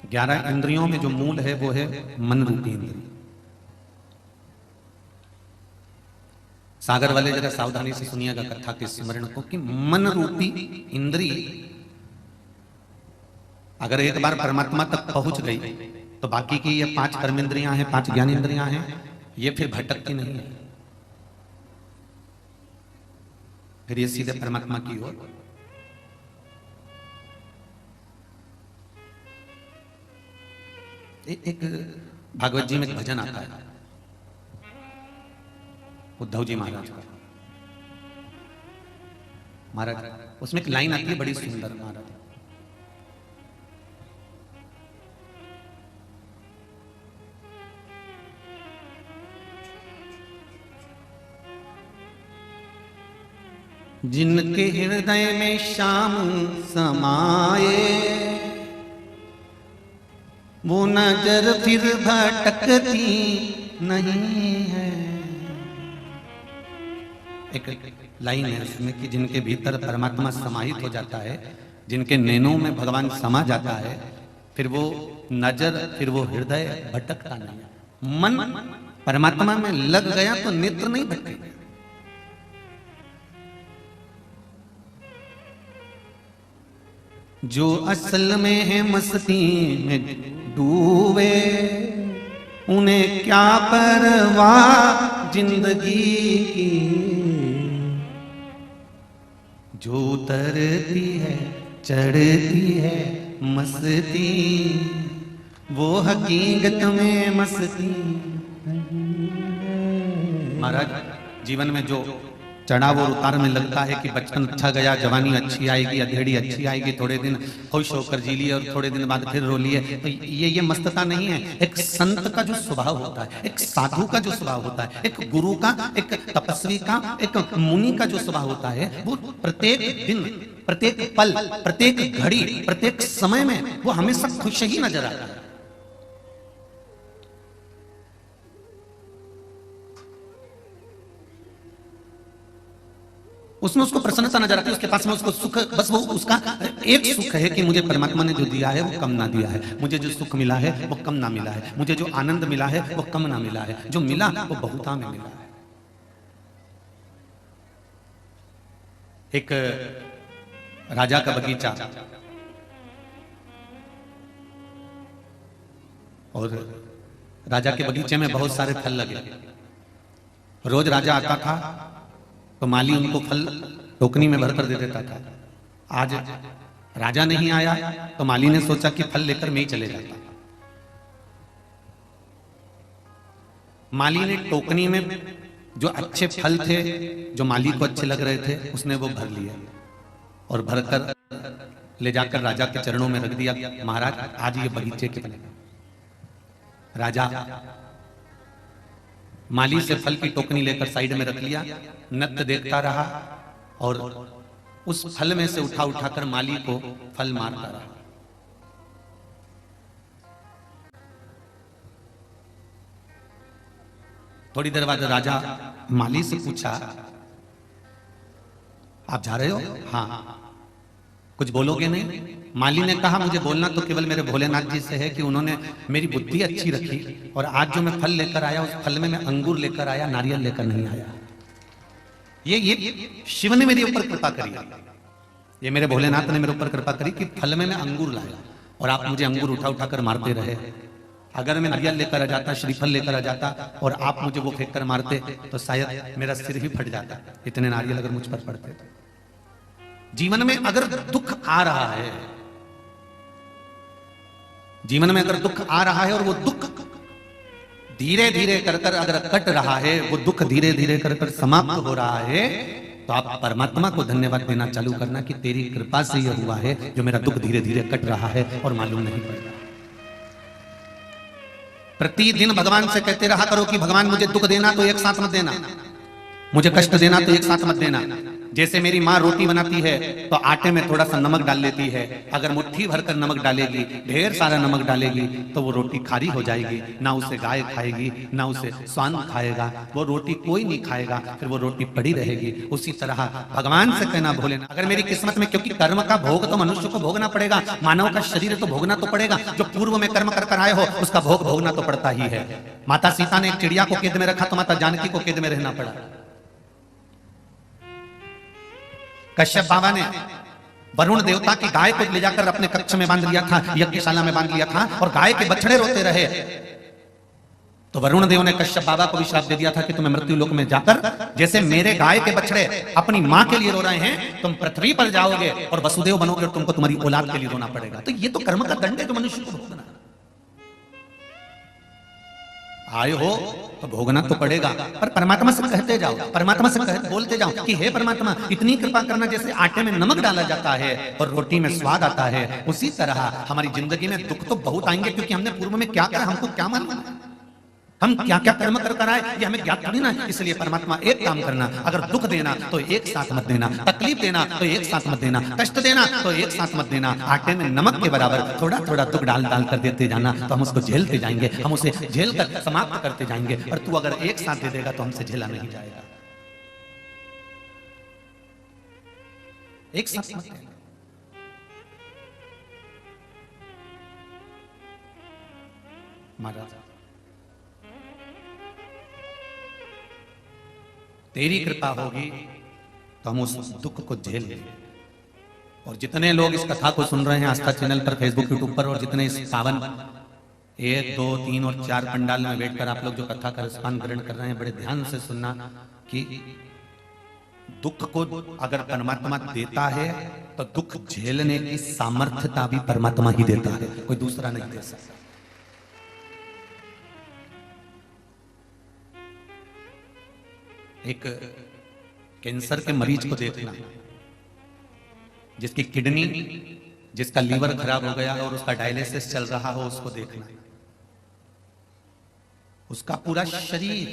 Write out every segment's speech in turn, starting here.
11 इंद्रियों में जो मूल है वो है मन रूपी इंद्रिय। सागर वाले जरा सावधानी से सुनिएगा कथा के स्मरण को कि मन रूपी इंद्रिय अगर एक बार परमात्मा तक पहुंच गई तो बाकी की ये 5 कर्मेंद्रियां हैं, 5 ज्ञानेंद्रियां हैं, ये फिर भटकती नहीं है, फिर ये सीधे परमात्मा की ओर। एक भागवत जी में एक भजन आता है उद्धव जी महाराज का। महाराज उसमें एक लाइन आती है बड़ी सुंदर। महाराज जिनके हृदय में श्याम समाये वो नजर फिर भटकती नहीं है। एक लाइन है उसमें कि जिनके भीतर परमात्मा समाहित हो जाता है, जिनके नैनों में भगवान समा जाता है, फिर वो नजर, फिर वो हृदय भटकता नहीं है। मन परमात्मा में लग गया तो नेत्र नहीं भटकेगा। जो असल में है मस्ती में डूबे उन्हें क्या परवाह जिंदगी की। जो उतरती है चढ़ती है मस्ती वो हकीकत में मस्ती। महाराज जीवन में जो चढ़ाव और उतार में लगता है कि बचपन अच्छा गया, जवानी अच्छी आएगी, अधेड़ी अच्छी आएगी, थोड़े दिन खुश होकर जी लिए और थोड़े दिन बाद फिर रो लिए, तो ये मस्तता नहीं है। एक संत का जो स्वभाव होता है, एक साधु का जो स्वभाव होता है, एक गुरु का, एक तपस्वी का, एक मुनि का जो स्वभाव होता है, वो प्रत्येक दिन, प्रत्येक पल, प्रत्येक घड़ी, प्रत्येक समय में वो हमेशा खुश ही नजर आता है। उसमें उसको प्रसन्नता नजर आती है, उसके पास में उसको सुख, बस वो उसका एक सुख है कि मुझे परमात्मा ने जो दिया है वो कम ना दिया है, मुझे जो सुख मिला है वो कम ना मिला है, मुझे जो आनंद मिला है वो कम ना मिला है, जो मिला वो बहुता में मिला है। एक राजा का बगीचा और राजा के बगीचे में बहुत सारे फल लगे। रोज राजा आता था तो माली उनको फल टोकनी में भरकर दे देता था। आज राजा नहीं आया तो माली ने सोचा कि फल लेकर मैं ही चले जाता। माली ने टोकनी में जो अच्छे फल थे, जो माली को अच्छे लग रहे थे, उसने वो भर लिया और भरकर ले जाकर राजा के चरणों में रख दिया। महाराज आज ये बगीचे के फल। राजा माली से फल की टोकनी लेकर साइड में रख लिया, नृत्य देखता रहा और उस फल में से उठा उठाकर माली को फल मारता रहा। थोड़ी देर बाद राजा माली से पूछा, आप जा रहे हो? हाँ। कुछ बोलोगे नहीं? माली ने कहा, मुझे बोलना तो केवल मेरे भोलेनाथ जी से है कि उन्होंने मेरी बुद्धि अच्छी रखी और आज जो मैं फल लेकर आया उस फल में मैं अंगूर लेकर आया, नारियल लेकर नहीं आया। ये शिव ने मेरे ऊपर कृपा करी, ये मेरे भोलेनाथ ने मेरे ऊपर कृपा करी कि फल में मैं अंगूर लाया और आप मुझे अंगूर उठा उठा कर मारते रहे। अगर मैं नारियल लेकर आ जाता, श्रीफल लेकर आ जाता और आप मुझे वो फेंक कर मारते तो शायद मेरा सिर ही फट जाता, इतने नारियल अगर मुझ पर पड़ते। जीवन में अगर दुख आ रहा है, जीवन में अगर दुख आ रहा है और वो दुख धीरे धीरे कर कर अगर कट रहा है, वो दुख धीरे धीरे कर कर समाप्त हो रहा है, तो आप परमात्मा को धन्यवाद देना चालू करना कि तेरी कृपा से यह हुआ है जो मेरा दुख धीरे धीरे कट रहा है और मालूम नहीं पड़ रहा। प्रतिदिन भगवान से कहते रहा करो कि भगवान मुझे दुख देना तो एक साथ मत देना, मुझे कष्ट देना तो एक साथ मत देना, जैसे मेरी माँ रोटी बनाती है तो आटे में थोड़ा सा नमक डाल लेती है, अगर मुट्ठी भरकर नमक डालेगी, ढेर सारा नमक डालेगी तो वो रोटी खारी हो जाएगी, ना उसे गाय खाएगी ना उसे स्वान खाएगा, वो रोटी कोई नहीं खाएगा, फिर वो रोटी पड़ी रहेगी। उसी तरह भगवान से कहना भोलेनाथ, अगर मेरी किस्मत में, क्योंकि कर्म का भोग तो मनुष्य को भोगना पड़ेगा, मानव का शरीर तो भोगना तो पड़ेगा, जो पूर्व में कर्म कर आए हो उसका भोग भोगना तो पड़ता ही है। माता सीता ने एक चिड़िया को कैद में रखा तो माता जानकी को कैद में रहना पड़ा। कश्यप बाबा ने वरुण देवता की गाय को ले जाकर अपने कक्ष में बांध लिया था, यज्ञशाला में बांध लिया था, और गाय के बछड़े रोते रहे तो वरुण देव ने कश्यप बाबा को भी श्राप दे दिया था कि तुम्हें मृत्यु लोक में जाकर, जैसे मेरे गाय के बछड़े अपनी मां के लिए रो रहे हैं, तुम पृथ्वी पर जाओगे और वसुदेव बनोगे और तुमको तुम्हारी औलाद के लिए रोना पड़ेगा। तो ये तो कर्म का दंड है जो मनुष्य को भोगना। आए हो तो भोगना तो पड़ेगा, पर परमात्मा से कहते जाओ, परमात्मा से बोलते जाओ कि हे परमात्मा इतनी कृपा करना, जैसे आटे में नमक डाला जाता है और रोटी में स्वाद आता है, उसी तरह हमारी जिंदगी में दुख तो बहुत आएंगे, क्योंकि हमने पूर्व में क्या करा हमको क्या मालूम, हम क्या क्या कर्म कर आए ये हमें ज्ञात थोड़ी ना। इसलिए परमात्मा एक काम करना, अगर दुख देना तो एक साथ मत देना, तकलीफ देना तो एक साथ मत देना, कष्ट देना तो एक साथ मत देना, आटे में नमक के बराबर थोड़ा थोड़ा दुख डाल डाल कर देते जाना, तो हम उसको झेलते जाएंगे, हम उसे झेल कर समाप्त करते जाएंगे। और तू अगर एक साथ दे देगा तो हमसे झेला नहीं जाएगा। एक साथ मत देना। महाराज तेरी कृपा होगी तो हम उस दुख को झेल लेंगे। और जितने लोग इस कथा को सुन रहे हैं आस्था चैनल पर, फेसबुक, यूट्यूब पर, और जितने इस पावन 1, 2, 3 और 4 पंडाल में बैठकर आप लोग जो कथा का रसपान ग्रहण कर रहे हैं, बड़े ध्यान से सुनना कि दुख को अगर परमात्मा देता है तो दुख झेलने की सामर्थ्यता भी परमात्मा ही देता है, कोई दूसरा नहीं दे सकता। एक कैंसर के मरीज को देखना, जिसकी किडनी, जिसका लीवर खराब हो गया और उसका डायलिसिस चल रहा हो, उसको देखना। उसका पूरा शरीर,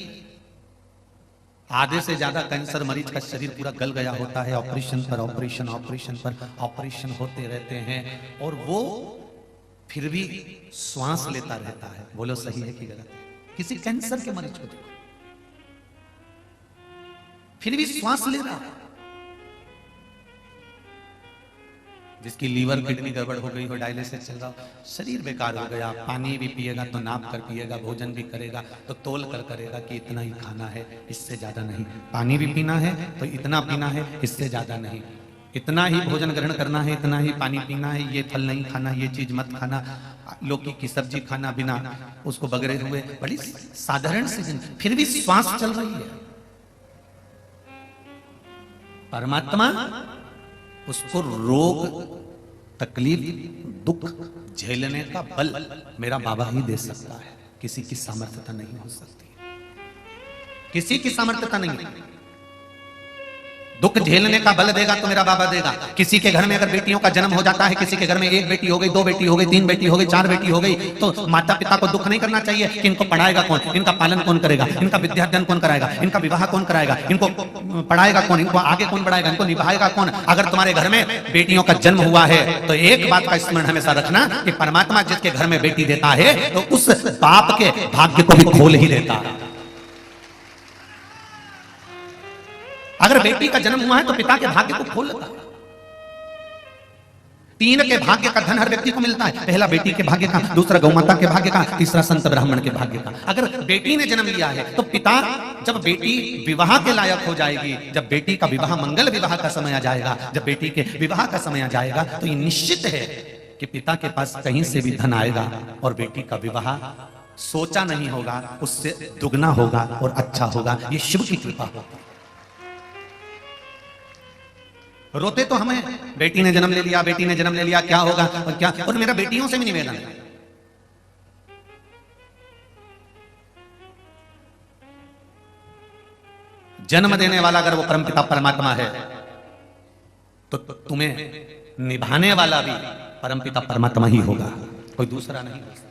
आधे से ज्यादा कैंसर मरीज का शरीर पूरा गल गया होता है, ऑपरेशन पर ऑपरेशन, ऑपरेशन पर ऑपरेशन होते रहते हैं, और वो फिर भी श्वास लेता रहता है। बोलो सही है कि गलत? किसी कैंसर के मरीज को देखो, फिर भी श्वास ले रहा है। जिसकी लीवर किडनी गड़बड़ हो गई हो, डायलिसिस चल रहा हो, शरीर बेकार हो गया, पानी भी पिएगा तो नाप कर पिएगा, भोजन भी करेगा तो तोल कर करेगा कि इतना ही खाना है, इससे ज्यादा नहीं। पानी भी पीना है तो इतना पीना है, इससे ज्यादा नहीं। इतना ही भोजन ग्रहण करना है, इतना ही पानी पीना है, ये फल नहीं खाना, ये चीज मत खाना, लौकी की सब्जी खाना बिना उसको बगरे हुए, बड़ी साधारण सी जिंदगी, फिर भी श्वास चल रही है। परमात्मा उसको रोग, तकलीफ, दुख झेलने का बल मेरा बाबा ही दे सकता है, किसी की सामर्थ्यता नहीं हो सकती, किसी की सामर्थ्यता नहीं। दुख झेलने का बल देगा तो मेरा बाबा देगा। किसी के घर में अगर बेटियों का जन्म हो जाता है, किसी के घर में 1 बेटी हो गई, 2 बेटी हो गई, 3 बेटी हो गई, 4 बेटी हो गई, तो माता पिता को दुख नहीं करना चाहिए कि इनको पढ़ाएगा कौन, इनका पालन कौन करेगा, इनका विद्याध्ययन कौन कराएगा, इनका विवाह कौन कराएगा, इनको पढ़ाएगा कौन, इनको आगे कौन बढ़ाएगा, इनको निभाएगा कौन। अगर तुम्हारे घर में बेटियों का जन्म हुआ है तो एक बात का स्मरण हमेशा रखना कि परमात्मा जिसके घर में बेटी देता है तो उस बाप के भाग्य को भी खोल ही देता है। अगर बेटी का जन्म हुआ है तो पिता के भाग्य को खोल लेता है। 3 के भाग्य का धन हर व्यक्ति को मिलता है, पहला बेटी के भाग्य का, दूसरा गौमाता के भाग्य का, तीसरा संत ब्राह्मण के भाग्य का। अगर बेटी ने जन्म लिया है तो पिता, जब बेटी विवाह के लायक हो जाएगी, जब बेटी का विवाह, मंगल विवाह का समय आ जाएगा, जब बेटी के विवाह का समय आ जाएगा, तो ये निश्चित है कि पिता के पास कहीं से भी धन आएगा और बेटी का विवाह सोचा नहीं होगा, उससे दुगना होगा और अच्छा होगा। ये शिव की कृपा होगी। रोते तो हमें, बेटी ने जन्म ले लिया, बेटी ने जन्म ले लिया, क्या होगा और क्या। और मेरा बेटियों से भी निवेदन है, जन्म देने वाला अगर वो परमपिता परमात्मा है तो तुम्हें निभाने वाला भी परमपिता परमात्मा ही होगा, कोई दूसरा नहीं हो सकता।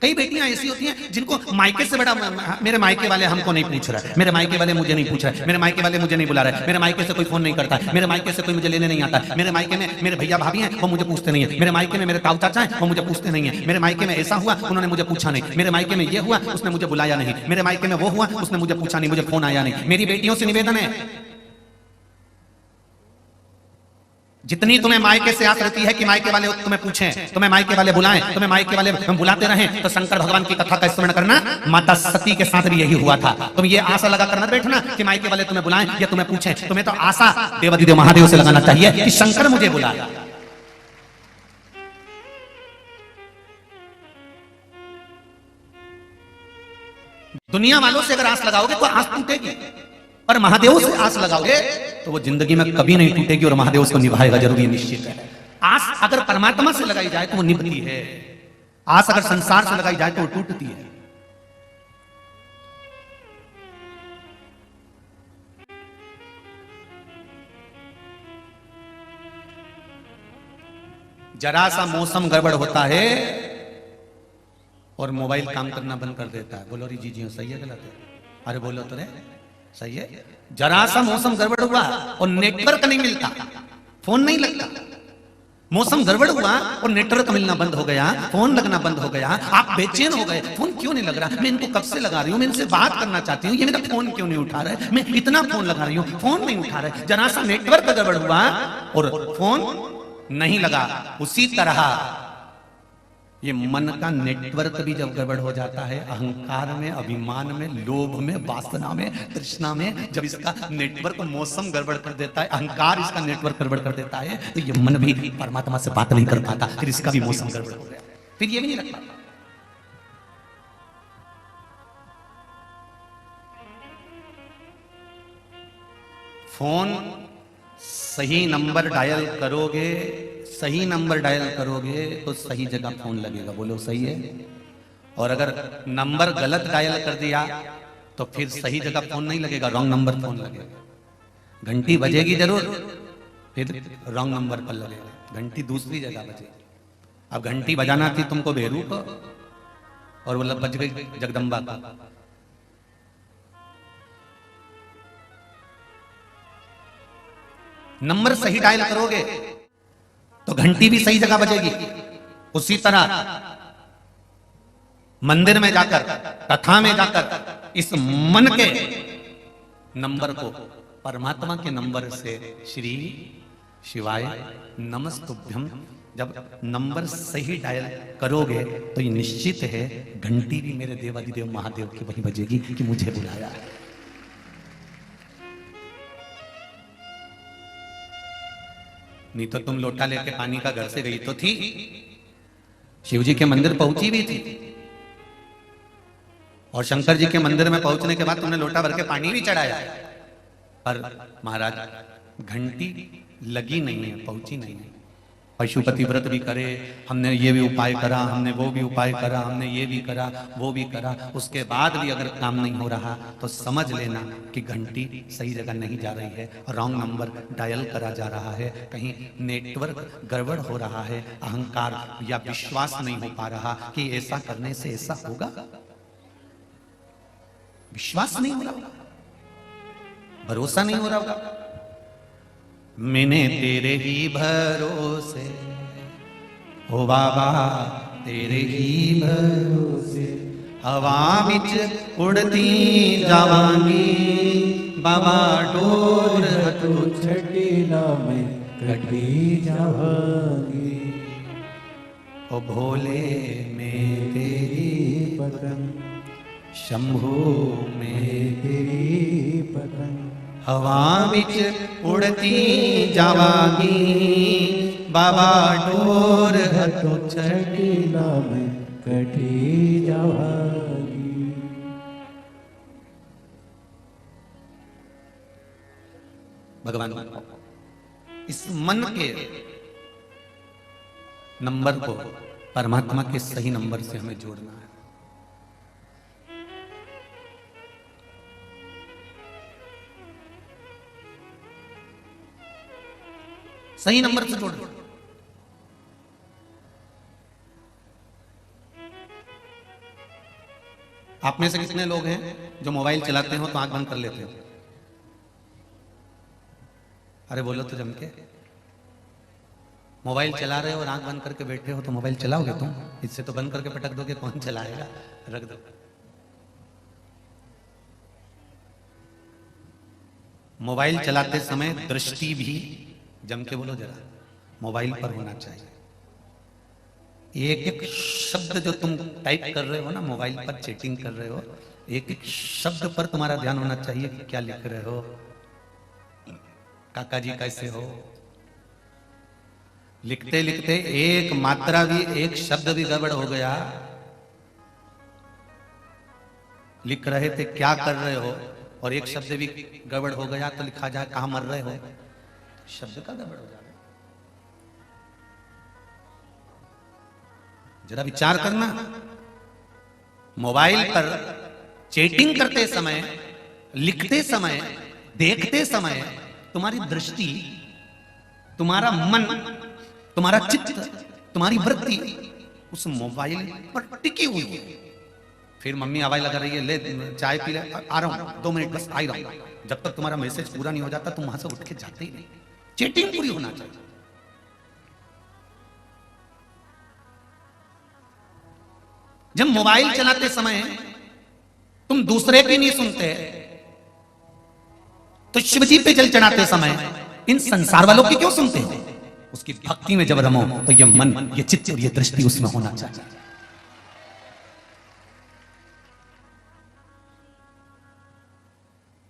कई बेटियां ऐसी होती हैं जिनको मायके से बड़ा, मेरे मायके वाले हमको नहीं पूछ रहा है, मेरे मायके वाले मुझे नहीं पूछ रहा है, मेरे मायके वाले मुझे नहीं बुला रहे, मेरे मायके से कोई फोन नहीं करता है, मेरे मायके से कोई मुझे लेने नहीं आता, मेरे मायके में मेरे भैया भाभी हैं वो मुझे पूछते नहीं है, मेरे मायके में मेरे ताऊ चाचा हैं वो मुझे पूछते नहीं है, मेरे मायके में ऐसा हुआ उन्होंने मुझे पूछा नहीं, मेरे मायके में ये हुआ उसने मुझे बुलाया नहीं, मेरे मायके में वो हुआ उसने मुझे पूछा नहीं, मुझे फोन आया नहीं। मेरी बेटियों से निवेदन है, जितनी तुम्हें मायके से आस रहती है कि मायके वाले तुम्हें पूछें, तुम्हें मायके वाले बुलाएं, तुम्हें मायके वाले बुलाते रहें, तो शंकर भगवान की कथा का स्मरण करना। माता सती के साथ भी यही हुआ था। तुम ये आशा लगा कर न बैठना कि मायके वाले तुम्हें बुलाएं या तुम्हें पूछें, तुम्हें तो आशा देवाधिदेव महादेव से लगाना चाहिए कि शंकर मुझे बुलाए। दुनिया वालों से अगर आस लगाओगे तो आस टूटेगी, पर महादेव से आस लगाओगे तो वो जिंदगी में कभी नहीं टूटेगी और महादेव उसको निभाएगा जरूर, ये निश्चित है। आस अगर परमात्मा से लगाई जाए तो वो निभती है, आस अगर संसार से लगाई जाए तो वो टूटती है। जरा सा मौसम गड़बड़ होता है और मोबाइल काम करना बंद कर देता है। बोलो री जी सही है गलत है? अरे बोलो तो रे सही है। जरा सा मौसम गड़बड़ हुआ और नेटवर्क नहीं मिलता, फोन नहीं लगता। मौसम गड़बड़ हुआ और नेटवर्क मिलना बंद हो गया, फोन लगना बंद हो गया, आप बेचैन हो गए, फोन क्यों नहीं लग रहा, मैं इनको कब से लगा रही हूं, मैं इनसे बात करना चाहती हूँ, ये मेरा फोन क्यों नहीं उठा रहा है, मैं इतना फोन लगा रही हूँ फोन नहीं उठा रहा है। जरा सा नेटवर्क गड़बड़ हुआ और फोन नहीं लगा। उसी तरह ये मन का नेटवर्क भी जब गड़बड़ हो जाता है, अहंकार में, अभिमान में, लोभ में, वासना में, तृष्णा में, जब इसका नेटवर्क मौसम गड़बड़ कर देता है, अहंकार इसका नेटवर्क गड़बड़ कर देता है, तो ये मन भी परमात्मा से बात नहीं कर पाता, फिर इसका भी मौसम गड़बड़ हो गया, फिर ये भी नहीं लग पाता। फोन सही नंबर डायल करोगे, सही नंबर डायल करोगे तो सही जगह फोन लगेगा। बोलो सही है? और अगर नंबर गलत डायल कर दिया तो फिर सही जगह फोन नहीं लगेगा, रॉन्ग नंबर फोन लगेगा। घंटी बजेगी जरूर, फिर रॉन्ग नंबर पर लगेगा, घंटी दूसरी जगह बजेगी। अब घंटी बजाना थी तुमको भेरू को और वो बज गई जगदम्बा का। नंबर सही डायल करोगे तो घंटी भी सही जगह बजेगी। उसी तरह मंदिर में जाकर, कथा में जाकर इस मन के नंबर को परमात्मा के नंबर से श्री शिवाय नमस्तुभ्यम जब नंबर सही डायल करोगे तो ये निश्चित है घंटी भी मेरे देवाधिदेव महादेव की वही बजेगी कि मुझे बुलाया है। नहीं तो तुम लोटा लेके पानी का घर से गई तो थी, शिव जी के मंदिर पहुंची भी थी, और शंकर जी के मंदिर में पहुंचने के बाद तुमने लोटा भर के पानी भी चढ़ाया, पर महाराज घंटी लगी नहीं है, पहुंची नहीं है। पशुपति व्रत भी करे, हमने ये भी उपाय करा, हमने वो भी उपाय करा, हमने ये भी करा, वो भी करा, उसके बाद भी अगर काम नहीं हो रहा तो समझ लेना कि घंटी सही जगह नहीं जा रही है, रॉन्ग नंबर डायल करा जा रहा है, कहीं नेटवर्क गड़बड़ हो रहा है, अहंकार या विश्वास नहीं हो पा रहा कि ऐसा करने से ऐसा होगा, विश्वास नहीं हो रहा होगा, भरोसा नहीं हो रहा होगा। मैंने तेरे ही भरोसे ओ बाबा, तेरे ही भरोसे हवा विच उड़ती जावांगी, बाबा डोर हटो छड़ी ना मैं कटी जावांगी, ओ भोले में तेरी पतंग, शंभू में तेरी पतंग, हवा विच उड़ती जावागी, बाबा डोर हटो छड़ी ना मैं कटी जावांगी। भगवान इस मन के नंबर को परमात्मा के सही नंबर से हमें जोड़ना है। सही नंबर से जोड़। आप में से कितने लोग हैं जो मोबाइल चलाते हो तो आंख बंद कर लेते हो? अरे बोलो तो जम के। मोबाइल चला रहे हो और आंख बंद करके बैठे हो तो मोबाइल चलाओगे तुम? इससे तो बंद करके पटक दोगे, कौन चलाएगा? रख दो। मोबाइल चलाते समय दृष्टि भी, जम के बोलो जरा, मोबाइल पर होना चाहिए। एक एक शब्द जो तुम टाइप कर रहे हो ना, मोबाइल पर चैटिंग कर रहे हो, एक एक शब्द पर तुम्हारा ध्यान होना चाहिए कि क्या लिख रहे हो, काका जी कैसे हो। लिखते लिखते एक मात्रा भी, एक शब्द भी गड़बड़ हो गया, लिख रहे थे क्या कर रहे हो और एक शब्द भी गड़बड़ हो गया तो लिखा जाए कहां मर रहे हो, शब्द का गड़बड़ हो जाएगा। जरा विचार करना, मोबाइल पर चैटिंग करते समय, लिखते समय, देखते समय तुम्हारी दृष्टि, तुम्हारा मन, तुम्हारा चित्त, तुम्हारी वृत्ति उस मोबाइल पर टिकी हुई है। फिर मम्मी आवाज लगा रही है, ले चाय पी ले, आ रहा हूं 2 मिनट बस, आ रहा हूं। जब तक तुम्हारा मैसेज पूरा नहीं हो जाता तुम वहां से उठ के जाते ही नहीं। चैटिंग पूरी होना चाहिए। जब मोबाइल चलाते समय तुम दूसरे की नहीं सुनते तो शिव जी पे जल चढ़ाते समय इन संसार वालों की क्यों सुनते हो? उसकी भक्ति में जब रमो तो ये मन, ये चित्त और ये दृष्टि उसमें होना चाहिए।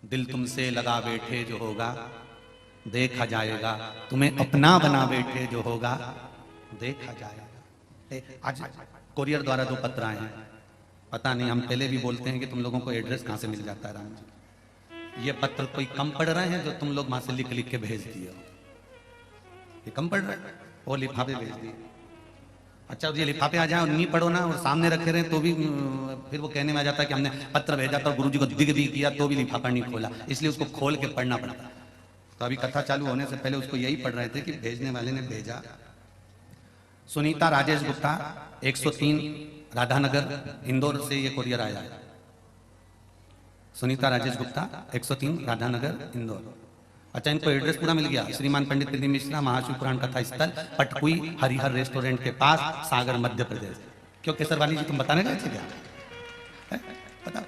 दिल तुमसे लगा बैठे जो होगा देखा जाएगा, तुम्हें अपना बना बैठे जो होगा देखा जाएगा। आज कोरियर द्वारा जो पत्र आए हैं, पता नहीं, हम पहले भी बोलते हैं कि तुम लोगों को एड्रेस कहां से मिल जाता है राम जी। ये पत्र कोई कम पढ़ रहे हैं जो तुम लोग वहां से लिख लिख के भेज दिए हो? ये कम पढ़ रहे हैं, वो लिफाफे भेज दिए। अच्छा, ये लिफाफे आ जाए और नहीं पढ़ो ना और सामने रखे रहे तो भी फिर वो कहने में आ जाता है कि हमने पत्र भेजा था, गुरुजी को दिग भी किया तो भी लिफाफा नहीं खोला, इसलिए उसको खोल के पढ़ना पड़ता। तो अभी कथा चालू होने से पहले उसको यही पढ़ रहे थे कि भेजने वाले ने भेजा। सुनीता राजेश गुप्ता 103 राधानगर इंदौर से ये कोरियर आया है। सुनीता राजेश गुप्ता 103 राधानगर इंदौर। अच्छा, इनको एड्रेस पूरा मिल गया। श्रीमान पंडित प्रदीप मिश्रा, महाशिव पुराण कथा स्थल, पटकुई हरिहर रेस्टोरेंट के पास, सागर मध्य प्रदेश। क्यों केसरवाली जी, तुम बताने गए थे क्या? है? बताओ।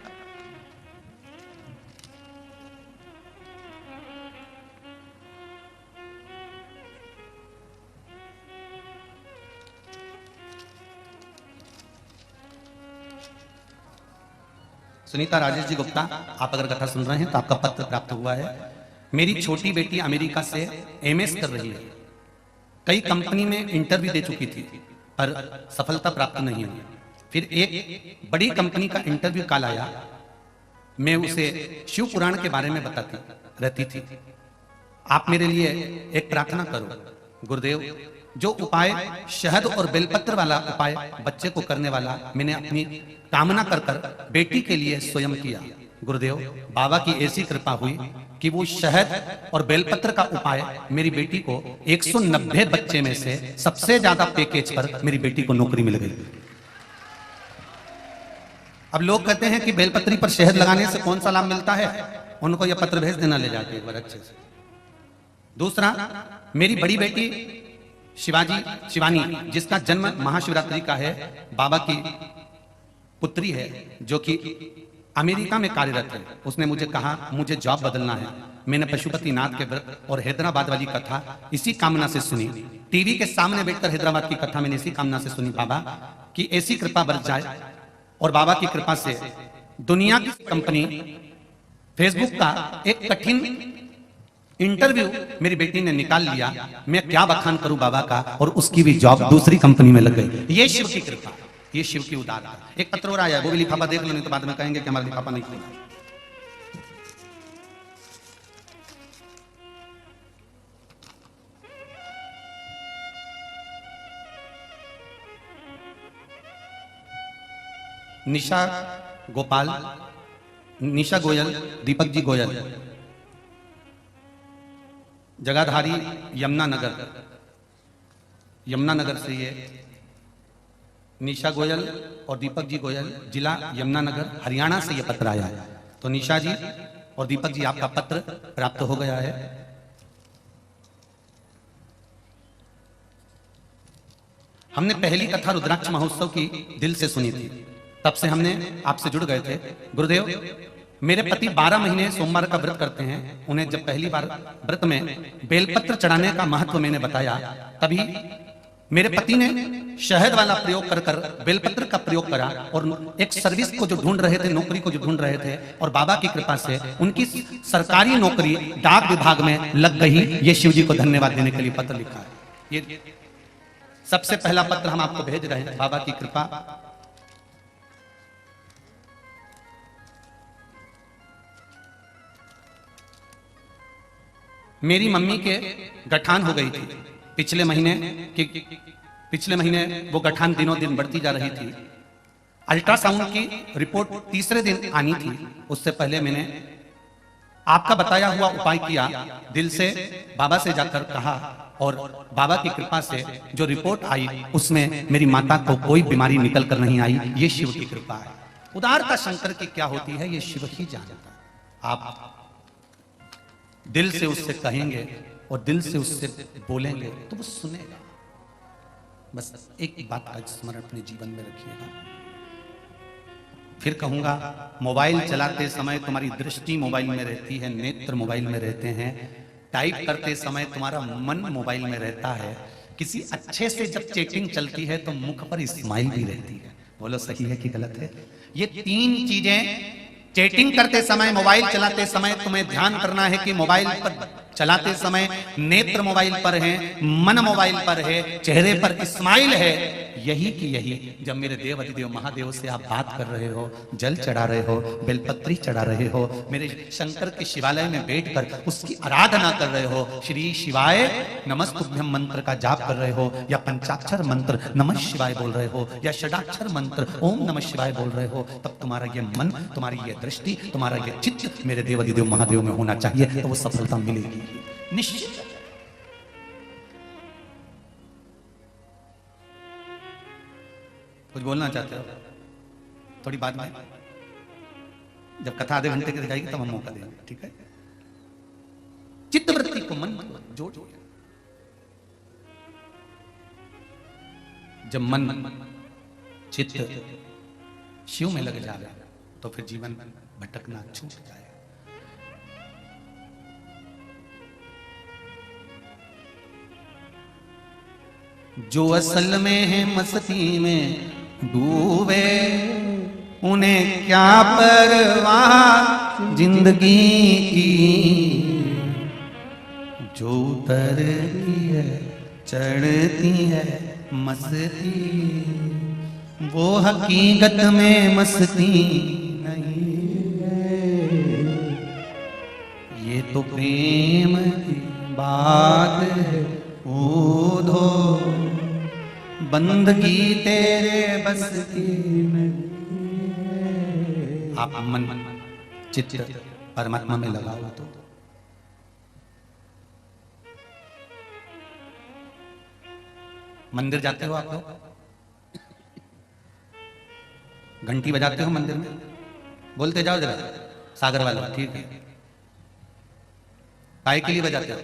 सुनीता राजेश जी गुप्ता, आप अगर कथा सुन रहे हैं तो आपका पत्र प्राप्त हुआ है। मेरी छोटी बेटी अमेरिका से एमएस कर रही है। कई कंपनी में इंटरव्यू दे चुकी थी पर सफलता प्राप्त नहीं हुई। फिर एक बड़ी कंपनी का इंटरव्यू कॉल आया। मैं उसे शिव पुराण के बारे में बताती रहती थी। आप मेरे लिए एक प्रार्थना करो गुरुदेव। जो उपाय शहद और बेलपत्र वाला उपाय बच्चे को करने वाला मैंने अपनी कामना कर कर बेटी के लिए स्वयं किया। गुरुदेव, बाबा की ऐसी कृपा हुई कि वो शहद और बेलपत्र का उपाय मेरी बेटी को 190 बच्चे में से सबसे ज्यादा पैकेज पर मेरी बेटी को नौकरी मिल गई। अब लोग कहते हैं कि बेलपत्री पर शहद लगाने से कौन सा लाभ मिलता है, उनको यह पत्र भेज देना ले जाके एक बार अच्छे से। दूसरा, मेरी बड़ी बेटी शिवानी, जिसका जन्म महाशिवरात्रि का है, बाबा की पुत्री है जो कि अमेरिका में कार्यरत है। उसने मुझे कहा मुझे जॉब बदलना है। मैंने पशुपतिनाथ के व्रत और हैदराबाद वाली कथा इसी कामना से सुनी। टीवी के सामने बैठकर हैदराबाद की कथा मैंने इसी कामना से सुनी बाबा की ऐसी कृपा बरस जाए। और बाबा की कृपा से दुनिया की कंपनी फेसबुक का एक कठिन इंटरव्यू मेरी बेटी ने निकाल लिया। मैं क्या बखान करूं बाबा का, और उसकी भी जॉब दूसरी कंपनी में लग गई। ये शिव की कृपा, ये शिव की उदारता। एक पत्र और आया है, वो भी लिफाफा देख लो, नहीं तो बाद में कहेंगे कि हमारा लिफाफा नहीं खुला। निशा गोयल, दीपक जी गोयल, जगाधारी यमुनानगर से ये निशा गोयल और दीपक जी गोयल, जिला यमुनानगर, हरियाणा से यह पत्र आया है। तो निशा जी और दीपक जी, आपका पत्र प्राप्त हो गया है। हमने पहली कथा रुद्राक्ष महोत्सव की दिल से सुनी थी, तब से हमने आपसे जुड़ गए थे। गुरुदेव, मेरे पति 12 महीने सोमवार का व्रत करते हैं। उन्हें जब पहली बार व्रत में बेलपत्र चढ़ाने का महत्व मैंने बताया, तभी मेरे पति ने शहद वाला प्रयोग कर कर बेलपत्र का प्रयोग करा और एक सर्विस को जो ढूंढ रहे थे, नौकरी को जो ढूंढ रहे थे, और बाबा की कृपा से उनकी सरकारी नौकरी डाक विभाग में लग गई। ये शिव जी को धन्यवाद देने के लिए पत्र लिखा है। ये सबसे पहला पत्र हम आपको भेज रहे हैं, बाबा की कृपा। मेरी मम्मी के गठान हो गई थी पिछले महीने वो गठान दिनों दिन बढ़ती जा रही थी। अल्ट्रासाउंड की रिपोर्ट तीसरे दिन आनी थी। उससे पहले मैंने आपका बताया हुआ उपाय किया, दिल से बाबा से जाकर कहा, और बाबा की कृपा से जो रिपोर्ट आई उसमें मेरी माता को कोई बीमारी निकल कर नहीं आई। ये शिव की कृपा है। उदारता शंकर की क्या होती है ये शिव ही जानता है। आप दिल से उससे कहेंगे और दिल से उससे बोलेंगे तो वो सुनेगा। बस एक बात का स्मरण अपने जीवन में रखिएगा। फिर कहूंगा, मोबाइल चलाते समय तुम्हारी दृष्टि मोबाइल में रहती है, नेत्र मोबाइल में रहते हैं, टाइप करते समय तुम्हारा मन मोबाइल में रहता है। किसी अच्छे से जब चैटिंग चलती है तो मुख पर स्माइल भी रहती है। बोलो सही है कि गलत है? ये तीन चीजें चैटिंग करते समय, मोबाइल चलाते समय तुम्हें ध्यान करना है कि मोबाइल पर चलाते समय नेत्र मोबाइल पर है, मन मोबाइल पर है, चेहरे पर स्माइल है। यही की यही जब मेरे देव अधिदेव महादेव से आप बात कर रहे हो, जल चढ़ा रहे हो, बेलपत्री चढ़ा रहे हो, मेरे शंकर के शिवालय में बैठकर उसकी आराधना कर रहे हो, श्री शिवाय नमस्तुभ्यम मंत्र का जाप कर रहे हो, या पंचाक्षर मंत्र नमः शिवाय बोल रहे हो, या षडाक्षर मंत्र ओम नमः शिवाय बोल रहे हो, तब तुम्हारा ये मन, तुम्हारी ये दृष्टि, तुम्हारा ये चित्त मेरे देव अधिदेव महादेव में होना चाहिए, तो वो सफलता मिलेगी निश्चित। कुछ बोलना चाहते हो? थोड़ी बाद में, जब कथा आधे घंटे की जाएगी तब हम मौका देंगे, ठीक है? चित्तवृत्ति को मन जोड़, जब मन चित्त शिव में लग जाए तो फिर जीवन भटकना छूट जाए। जो असल में है मस्ती में डूबे, उन्हें क्या परवाह जिंदगी की। जो उतरती है चढ़ती है मस्ती, वो हकीकत में मस्ती नहीं है। ये तो प्रेम की बात है, ऊधो बंदगी तेरे बस की नहीं है। आप मन चित्त परमात्मा में लगाओ तो मंदिर जाते हो आप लोग, घंटी बजाते हो मंदिर में, बोलते जाओ जरा सागर वाला, ठीक है? काय के लिए बजाते हो?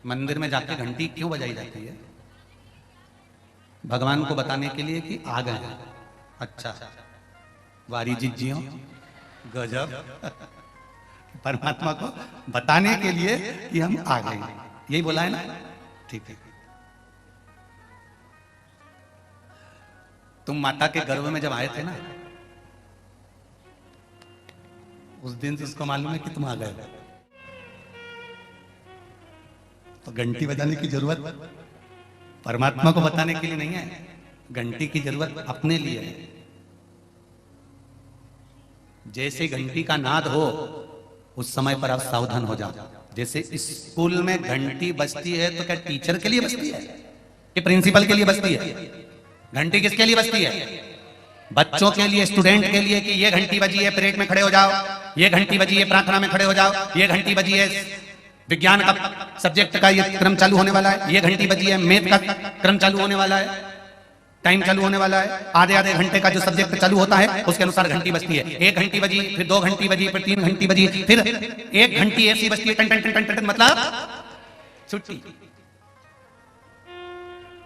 मंदिर में जाके घंटी क्यों बजाई जाती है? भगवान को बताने के लिए कि आ गए हैं। अच्छा, वारी जी हो, गजब। परमात्मा को बताने के लिए कि हम आ गए, यही बोला है ना? ठीक है। तुम माता के गर्भ में जब आए थे ना, उस दिन जिसको मालूम है कि तुम आ गए, तो घंटी बजाने की जरूरत परमात्मा को बताने के लिए नहीं है, घंटी की जरूरत अपने लिए है। जैसे घंटी का नाद हो उस समय पर आप सावधान हो जाओ। जैसे स्कूल में घंटी बजती है तो क्या टीचर के लिए बजती है कि प्रिंसिपल के लिए बजती है? घंटी किसके लिए बजती है? बच्चों के लिए, स्टूडेंट के लिए, कि ये घंटी बजी है परेड में खड़े हो जाओ, ये घंटी बजी है प्रार्थना में खड़े हो जाओ, ये घंटी बजी है विज्ञान का सब्जेक्ट का ये क्रम चालू होने वाला है, ये घंटी बजी है मैथ का क्रम चालू होने वाला है। टाइम चालू होने वाला है, आधे आधे घंटे का जो सब्जेक्ट चालू होता है उसके अनुसार घंटी बजती है। 1 घंटी बजी, फिर 2 घंटी बजी, फिर 3 घंटी बजी, फिर 1 घंटी ऐसी बजती है टन टन टन टन टन, मतलब छुट्टी।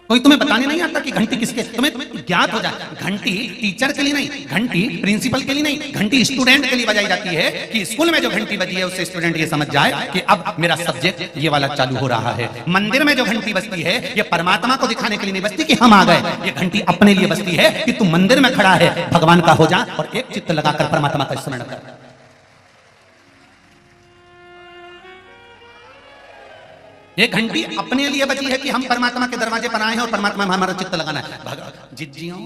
कोई तुम्हें बताने नहीं आता कि घंटी किसके, तुम्हें ज्ञात हो जाए घंटी टीचर के लिए नहीं, घंटी प्रिंसिपल के लिए नहीं, घंटी स्टूडेंट के लिए बजाई जाती है कि स्कूल में जो घंटी बजी है उससे स्टूडेंट ये समझ जाए कि अब मेरा सब्जेक्ट ये वाला चालू हो रहा है। मंदिर में जो घंटी बजती है ये परमात्मा को दिखाने के लिए नहीं बजती कि हम आ गए, ये घंटी अपने लिए बजती है कि तू मंदिर में खड़ा है, भगवान का हो जा और एक चित्त लगाकर परमात्मा का स्मरण कर। ये घंटी अपने लिए बजी है कि हम परमात्मा के दरवाजे पर आए हैं और परमात्मा में हमारा चित्त लगाना है। जिज्जियों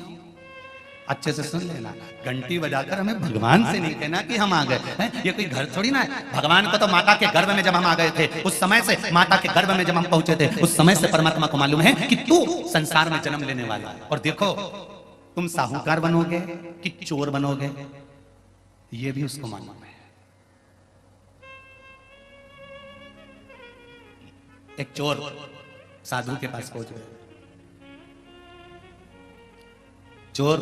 अच्छे से सुन लेना, घंटी बजाकर हमें भगवान से नहीं कहना कि हम आ गए, ये कोई घर थोड़ी ना है। भगवान को तो माता के गर्भ में जब हम आ गए थे उस समय से, माता के गर्भ में जब हम पहुंचे थे उस समय से परमात्मा को मालूम है कि तू संसार में जन्म लेने वाला है। और देखो तुम साहूकार बनोगे कि चोर बनोगे ये भी उसको मालूम है। एक चोर साधु के पास पहुंच गए, चोर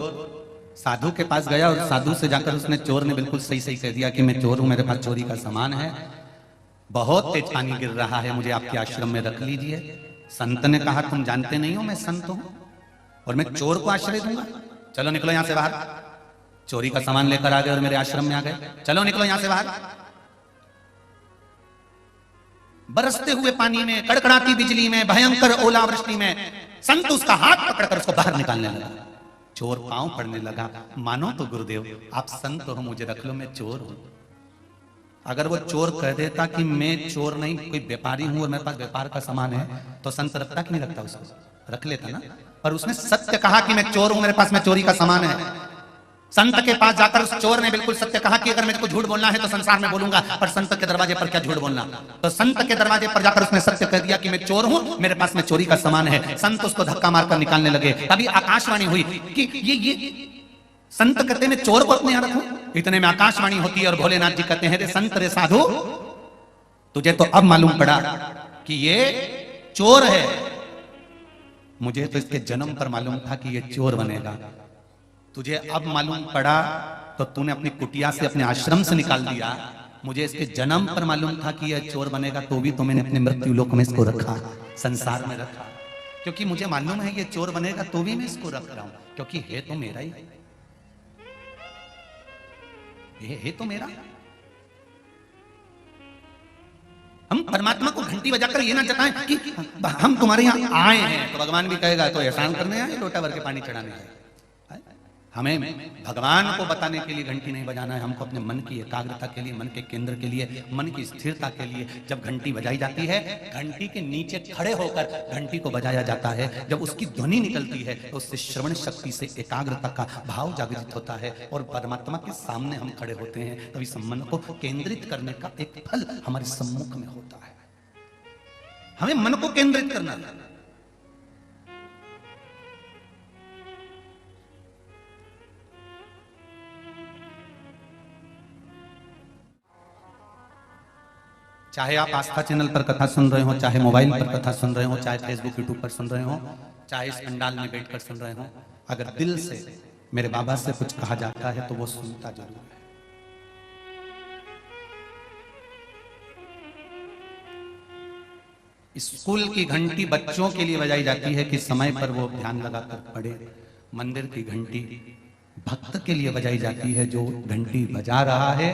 साधु के पास गया और साधु से जाकर उसने, चोर ने बिल्कुल सही सही कह दिया कि मैं चोर हूं, मेरे पास चोरी का सामान है, बहुत तेज पानी गिर रहा है, मुझे आपके आश्रम में रख लीजिए। संत ने कहा तुम जानते नहीं हो मैं संत हूं और मैं चोर को आश्रय दूंगा, चलो निकलो यहां से बाहर। चोरी का सामान लेकर आ गए और मेरे आश्रम में आ गए, चलो निकलो यहां से बाहर। बरसते हुए पानी में, कड़कड़ाती बिजली में, भयंकर ओलावृष्टि में संत उसका हाथ पकड़कर उसको बाहर निकालने लगा। चोर पांव पड़ने लगा, मानो तो गुरुदेव आप संत हो, मुझे रख लो, मैं चोर हूं। अगर वो चोर कह देता कि मैं चोर नहीं कोई व्यापारी हूं और मेरे पास व्यापार का सामान है तो संत रखता कि नहीं रखता, उसको रख लेता ना। पर उसने सत्य कहा कि मैं चोर हूं, मेरे पास में चोरी का सामान है। संत के पास जाकर उस चोर ने बिल्कुल सत्य कहा कि अगर मेरे को झूठ बोलना है तो संसार में बोलूंगा, पर संत के दरवाजे पर क्या झूठ बोलना। तो संत के दरवाजे पर जाकर उसने सत्य कह दिया कि मैं चोर हूं, मेरे पास में चोरी का सामान है। संत उसको धक्का मारकर निकालने लगे। तभी आकाशवाणी हुई कि ये संत कहते मैं चोर को अपने यहां रखूं। इतने में आकाशवाणी होती है और भोलेनाथ जी कहते हैं रे संत रे साधु, तुझे तो अब मालूम पड़ा कि ये चोर है, मुझे तो इसके जन्म पर मालूम था कि ये चोर बनेगा, तुझे अब मालूम पड़ा तो तूने अपनी कुटिया से अपने आश्रम से निकाल दिया, मुझे इसके जन्म पर मालूम था कि यह चोर बनेगा तो भी तो मैंने अपने मृत्यु लोक में इसको रखा, संसार में रखा, क्योंकि मुझे मालूम है ये चोर बनेगा तो भी मैं इसको रख रहा हूं, क्योंकि है तो मेरा ही, ये है तो मेरा। हम परमात्मा को घंटी बजाकर ये ना जताएं कि हम तुम्हारे यहां आए हैं, तो भगवान भी कहेगा तो एहसान करने आए, लोटा भर के पानी चढ़ाने आए। हमें भगवान को बताने के लिए घंटी नहीं बजाना है, हमको अपने मन की एकाग्रता के लिए, मन के केंद्र के लिए, मन की स्थिरता के लिए जब घंटी बजाई जाती है, घंटी के नीचे खड़े होकर घंटी को बजाया जाता है। जब उसकी ध्वनि निकलती है तो उससे श्रवण शक्ति से एकाग्रता का भाव जागृत होता है और परमात्मा के सामने हम खड़े होते हैं, तभी मन को केंद्रित करने का एक फल हमारे सम्मुख में होता है। हमें मन को केंद्रित करना है। चाहे आप आस्था चैनल पर कथा सुन रहे हो, चाहे मोबाइल पर कथा सुन रहे हो, चाहे फेसबुक यूट्यूब पर सुन रहे हो, चाहे इस पंडाल में बैठकर सुन रहे हो, अगर दिल से मेरे बाबा से कुछ कहा जाता है तो वो सुनता जरूर है। स्कूल की घंटी बच्चों के लिए बजाई जाती है कि समय पर वो ध्यान लगाकर पढ़े। मंदिर की घंटी भक्त के लिए बजाई जाती है, जो घंटी बजा रहा है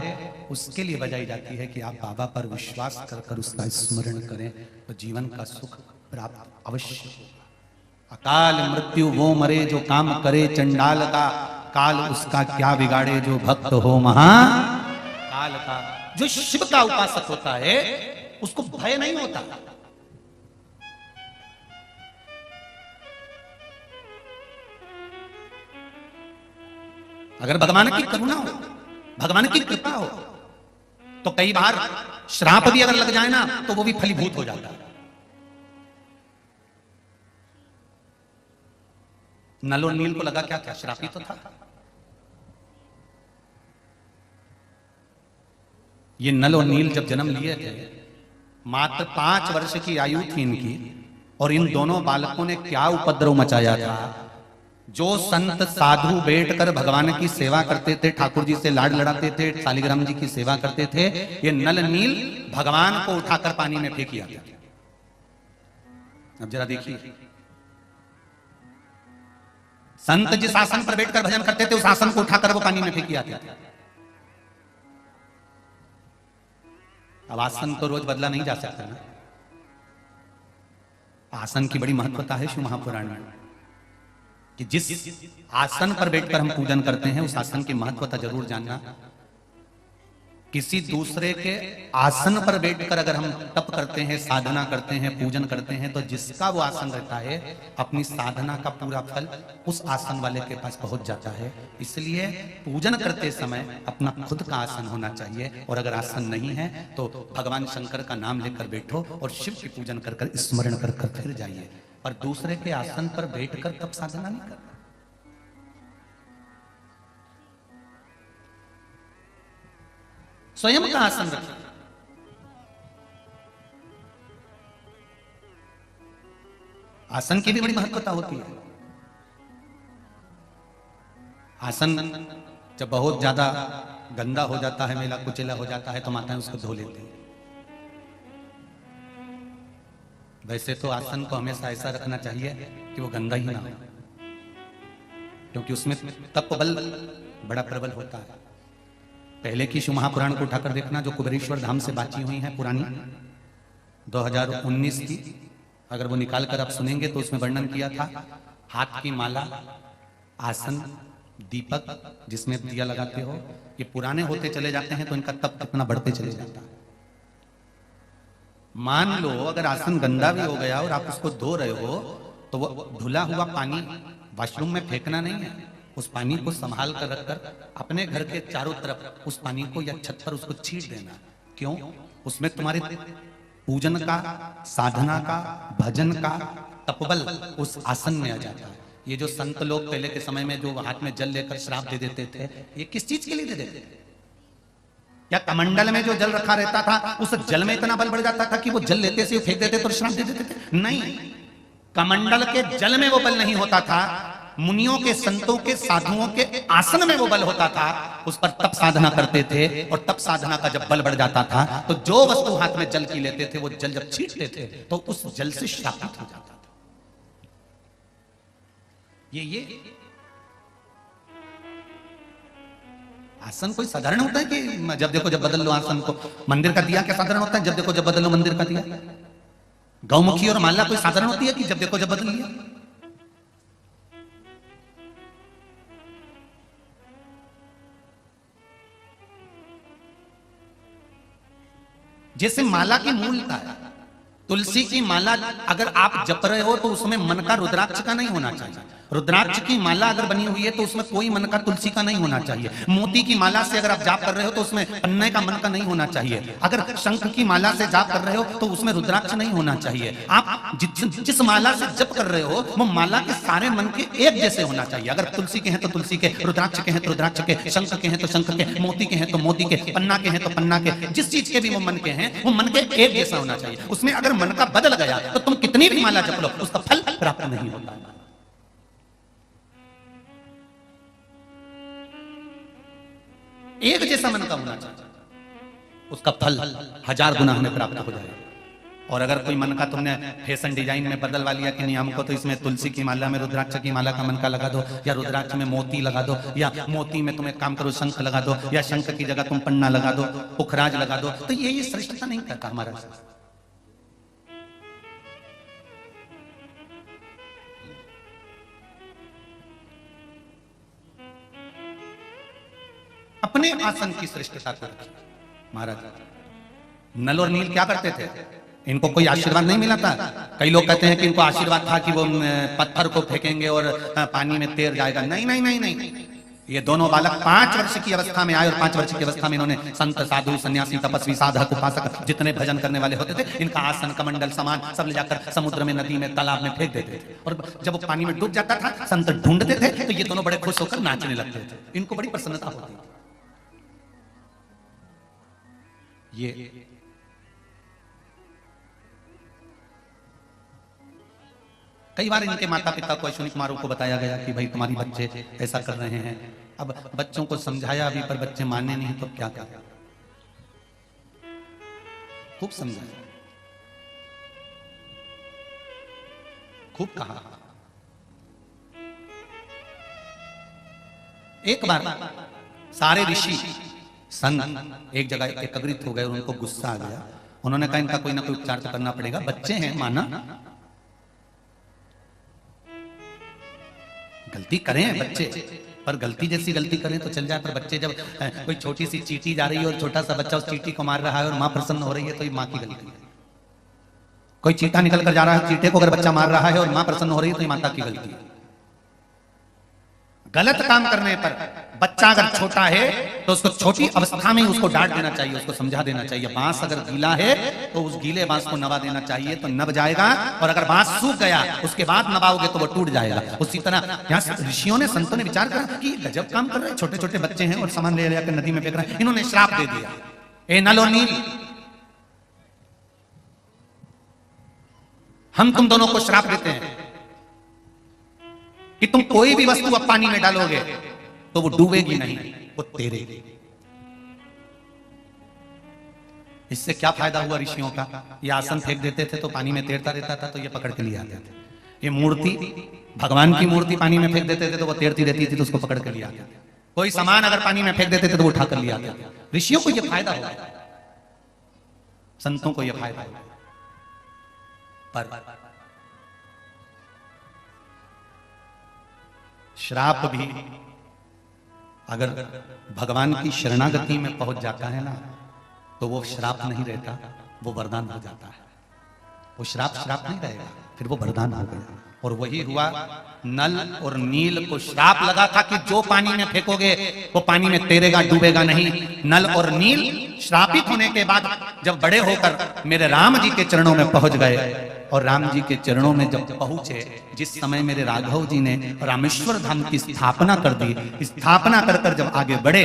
उसके लिए बजाई जाती है कि आप बाबा पर विश्वास कर कर उसका स्मरण करें तो जीवन का सुख प्राप्त अवश्य होगा। अकाल मृत्यु वो मरे जो काम करे चंडाल का, काल उसका क्या बिगाड़े जो भक्त हो महाकाल का। जो शिव का उपासक होता है उसको भय नहीं होता। अगर भगवान की करुणा हो, भगवान की कृपा हो, तो कई बार श्राप भी अगर लग जाए ना तो वो भी फलीभूत हो जाता है। नल और नील को लगा क्या था, श्राप ही तो था। ये नल और नील जब जन्म लिए थे, मात्र 5 वर्ष की आयु थी इनकी, और इन दोनों बालकों ने क्या उपद्रव मचाया था। जो संत साधु बैठकर भगवान की सेवा करते थे, ठाकुर जी से लाड लड़ाते थे, शालिग्राम जी की सेवा करते थे, ये नल नील भगवान को उठाकर पानी में फेंक दिया। अब जरा देखिए, संत जिस आसन पर बैठकर भजन करते थे उस आसन को उठाकर वो पानी में फेंक दिया। अब आसन तो रोज बदला नहीं जा सकता ना। आसन की बड़ी महत्वता है शिव महापुराण में कि जिस आसन पर बैठकर हम पूजन करते हैं उस आसन की महत्वता जरूर जानना। किसी दूसरे के आसन पर बैठकर अगर हम तप करते हैं, साधना करते हैं, पूजन करते हैं, तो जिसका वो आसन रहता है अपनी साधना का पूरा फल उस आसन वाले के पास पहुंच जाता है। इसलिए पूजन करते समय अपना खुद का आसन होना चाहिए, और अगर आसन नहीं है तो भगवान शंकर का नाम लेकर बैठो और शिव की पूजन कर कर स्मरण कर कर फिर जाइए। पर दूसरे के आसन पर बैठकर तब साधना नहीं करना। स्वयं का आसन रखिए। आसन की भी बड़ी महत्वता होती है। आसन जब बहुत ज्यादा गंदा हो जाता है, मेला कुचेला हो जाता है, तो माताएं उसको धो लेती हैं। वैसे तो आसन को हमेशा ऐसा रखना चाहिए कि वो गंदा ही ना हो, क्योंकि उसमें तप बल बड़ा प्रबल होता है। पहले की शिव महापुराण को उठाकर देखना, जो कुबेरेश्वर धाम से बाची हुई है पुरानी 2019 की, अगर वो निकाल कर आप सुनेंगे तो उसमें वर्णन किया था हाथ की माला, आसन, दीपक जिसमें दिया लगाते हो, ये पुराने होते चले जाते हैं तो इनका तप कितना बढ़ते चले जाता है। मान लो अगर आसन गंदा भी हो गया और आप उसको धो रहे हो तो वो धुला हुआ पानी वॉशरूम में फेंकना नहीं है, उस पानी को संभाल कर रखकर अपने घर के चारों तरफ उस पानी को या छत पर उसको छींट देना। क्यों? उसमें तुम्हारे पूजन का, साधना का, भजन का तपबल उस आसन में आ जाता है। ये जो संत लोग पहले के समय में जो हाथ में जल लेकर श्राप दे देते थे, ये किस चीज के लिए दे देते थे? या कमंडल में जो जल रखा रहता था उस जल में इतना बल बढ़ जाता था कि वो जल लेते से फेंक देते तो श्राप दे देते थे? नहीं, कमंडल के जल में वो बल नहीं होता था, मुनियों के, संतों के, साधुओं के आसन में वो बल होता था। उस पर तप साधना करते थे, और तप साधना का जब बल बढ़ जाता था तो जो वस्तु हाथ में जल की लेते थे वो जल जब छींटते थे तो उस जल से श्रापित हो जाता था। ये आसन कोई साधारण होता है कि जब देखो जब बदल लो आसन को? मंदिर का दिया क्या साधारण होता है? जब देखो जब बदल लो मंदिर का दिया। गौमुखी और माला कोई साधारण होती है कि जब देखो जब बदल लिया? जैसे माला की मूलता है, तुलसी की माला अगर आप जप रहे हो तो उसमें मन का रुद्राक्ष का नहीं होना चाहिए। रुद्राक्ष की माला अगर बनी हुई है तो उसमें कोई मन का तुलसी का नहीं होना चाहिए। मोती की माला से अगर आप जाप कर रहे हो तो उसमें पन्ने का मन का नहीं होना चाहिए। अगर शंख की माला से जाप कर रहे हो तो उसमें रुद्राक्ष नहीं होना चाहिए। आप जिस माला से जप कर रहे हो वो माला के सारे मन के एक जैसे होना चाहिए। अगर तुलसी के हैं तो तुलसी के, रुद्राक्ष के हैं तो रुद्राक्ष के, शंख के हैं तो शंख के, मोती के हैं तो मोती के, पन्ना के हैं तो पन्ना के, जिस चीज के भी वो मन के हैं वो मन के एक जैसा होना चाहिए। उसमें अगर मन का बदल गया तो तुम कितनी भी माला जप लो उसका फल प्राप्त नहीं होता। एक जैसा मन का होना चाहिए, उसका फल 1000 गुना हमें प्राप्त हो जाएगा। और अगर कोई मन का तुमने फैशन डिजाइन में बदलवा लिया कि नहीं हमको तो इसमें तुलसी की माला में रुद्राक्ष की माला का मन का लगा दो, या रुद्राक्ष में मोती लगा दो, या मोती में तुम एक काम करो शंख लगा दो, या शंख की जगह तुम पन्ना लगा दो, पुखराज लगा दो, तो ये श्रेष्ठता नहीं करता हमारा। अपने आसन की श्रेष्ठता को रखिए। महाराज नल और नील क्या करते थे? इनको कोई आशीर्वाद नहीं मिला था। कई लोग कहते हैं कि इनको आशीर्वाद था कि वो पत्थर को फेंकेंगे और पानी में तैर जाएगा। नहीं नहीं नहीं नहीं, ये दोनों बालक 5 वर्ष की अवस्था में आए और 5 वर्ष की अवस्था में इन्होंने संत, साधु, सन्यासी, तपस्वी, साधक, उपासक जितने भजन करने वाले होते थे इनका आसन, कमंडल, सामान सब ले जाकर समुद्र में, नदी में, तालाब में फेंक देते थे। और जब वो पानी में डूब जाता था संत ढूंढते थे तो ये दोनों बड़े खुश होकर नाचने लगते थे। इनको बड़ी प्रसन्नता होती थी। ये कई बार इनके माता पिता को, अश्विनी कुमारों को बताया गया कि भाई तुम्हारी बच्चे ऐसा कर रहे हैं। अब बच्चों को समझाया भी पर बच्चे माने नहीं, तो क्या करें? खूब समझाया, खूब कहा। एक बार सारे ऋषि संत एक जगह एकत्रित हो गए और उनको गुस्सा आ गया। उन्होंने कहा इनका कोई ना कोई उपचार तो करना पड़ेगा, बच्चे हैं, माना गलती करें बच्चे, पर गलती जैसी गलती करें तो चल जाए, पर बच्चे जब कोई छोटी सी चींटी जा रही है और छोटा सा बच्चा उस चींटी को मार रहा है और मां प्रसन्न हो रही है, तो ये मां की गलती है। कोई चीता निकल कर जा रहा है, चींटे को अगर बच्चा मार रहा है और मां प्रसन्न हो रही है, तो ये माता की गलती है। गलत काम करने पर बच्चा अगर छोटा है तो उसको छोटी अवस्था में उसको डांट देना चाहिए, उसको समझा देना चाहिए। बांस अगर गीला है तो उस गीले बांस को नवा देना चाहिए, तो नब जाएगा, और अगर बांस सूख गया उसके बाद नवाओगे तो वो टूट जाएगा। उसी तरह यहाँ ऋषियों ने, संतों ने विचार करा कि गजब काम कर रहे हैं, छोटे छोटे बच्चे हैं और सामान ले जाकर नदी में फेंक रहे हैं। इन्होंने श्राप दे दिया, ए नल और नील, हम तुम दोनों को श्राप देते हैं कि तुम कोई भी वस्तु अब पानी में डालोगे तो वो डूबेगी नहीं, वो तैरेगी। इससे क्या फायदा हुआ ऋषियों का? ये आसन फेंक देते थे तो पानी में तैरता रहता था, तो ये पकड़ के लिए आते थे। ये मूर्ति, भगवान की मूर्ति पानी में फेंक देते थे तो वो तैरती रहती थी, तो उसको पकड़ के लिए आते थे। कोई सामान अगर पानी में फेंक देते थे तो वो उठा कर लिए आते थे। ऋषियों को यह फायदा हुआ, संतों को यह फायदा हुआ। पर श्राप भी अगर भगवान की शरणागति में पहुंच जाता है ना, तो वो श्राप नहीं रहता, वो वरदान हो जाता है। वो श्राप नहीं रहेगा, फिर वो वरदान हो गया। और वही हुआ, नल और नील को श्राप लगा था कि जो पानी में फेंकोगे वो पानी में तैरेगा, डूबेगा नहीं। नल और नील श्रापित होने के बाद जब बड़े होकर मेरे राम जी के चरणों में पहुंच गए, और राम जी के चरणों में जब पहुंचे, जिस समय मेरे राघव जी ने रामेश्वर धाम की स्थापना कर दी, स्थापना कर कर जब आगे बढ़े,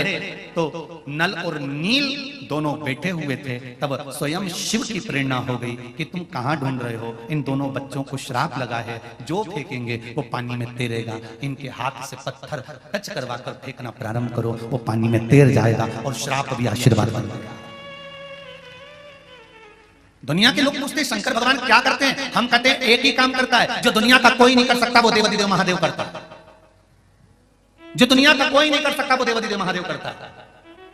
तो नल और नील दोनों बैठे हुए थे। तब स्वयं शिव की प्रेरणा हो गई कि तुम कहां ढूंढ रहे हो? इन दोनों बच्चों को श्राप लगा है, जो फेंकेंगे वो पानी में तैरेगा। इनके हाथ से पत्थर टच करवा कर फेंकना प्रारंभ करो, वो पानी में तैर जाएगा और श्राप भी आशीर्वाद बन जाएगा। दुनिया के लोग पूछते हैं शंकर भगवान क्या करते हैं? हम कहते हैं एक ही काम करता है, जो दुनिया का कोई नहीं कर सकता वो देवाधिदेव महादेव करता है। जो दुनिया का कोई नहीं कर सकता वो देवाधिदेव महादेव करता है।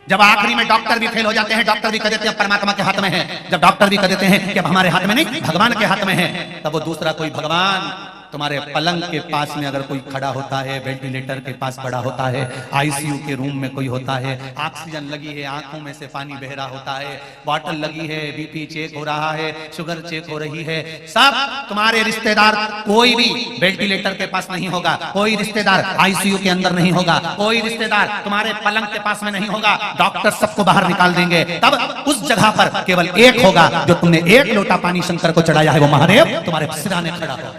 जब आखिरी में डॉक्टर भी फेल हो जाते हैं, डॉक्टर भी कह देते हैं परमात्मा के हाथ में है, जब डॉक्टर भी कह देते हैं कि अब हमारे हाथ में नहीं, भगवान के हाथ में है, तब वो दूसरा कोई भगवान तुम्हारे पलंग के पास में अगर कोई खड़ा होता है, वेंटिलेटर के पास खड़ा होता है, आईसीयू के रूम में कोई होता है, ऑक्सीजन लगी है, आंखों में से पानी बह रहा होता है, बॉटल लगी है, बीपी चेक हो रहा है, शुगर चेक हो रही है, सब तुम्हारे रिश्तेदार, कोई भी वेंटिलेटर के पास नहीं होगा, कोई रिश्तेदार आईसीयू के अंदर नहीं होगा, कोई रिश्तेदार तुम्हारे पलंग के पास में नहीं होगा, डॉक्टर सबको बाहर निकाल देंगे। तब उस जगह पर केवल एक होगा, जो तुमने एक लोटा पानी शंकर को चढ़ाया है, वो महादेव तुम्हारे सिराने खड़ा होगा।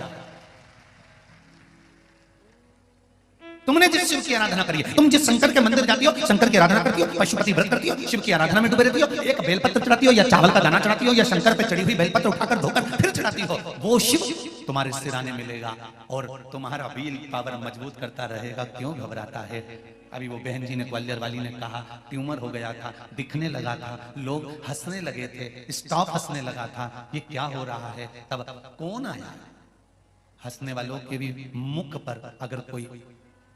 तुमने जिस शिव की आराधना करी है, तुम जिस शंकर के मंदिर जाती हो, शंकर की आराधना करती हो, पशुपति व्रत करती हो, शिव की आराधना में डूबे रहती हो, एक बेलपत्र चढ़ाती हो या चावल का दाना चढ़ाती हो या शंकर पे चढ़ी हुई बेलपत्र उठाकर धोकर फिर चढ़ाती हो, वो शिव तुम्हारे सिराने मिलेगा और तुम्हारा विल पावर मजबूत करता रहेगा। क्यों घबराता है? अभी वो बहन जी ने, ग्वालियर वाली ने कहा ट्यूमर हो गया था, दिखने लगा था, लोग हंसने लगे थे, स्टॉप हंसने लगा था, ये क्या हो रहा है? तब कौन आया? हंसने वालों के भी मुख पर अगर कोई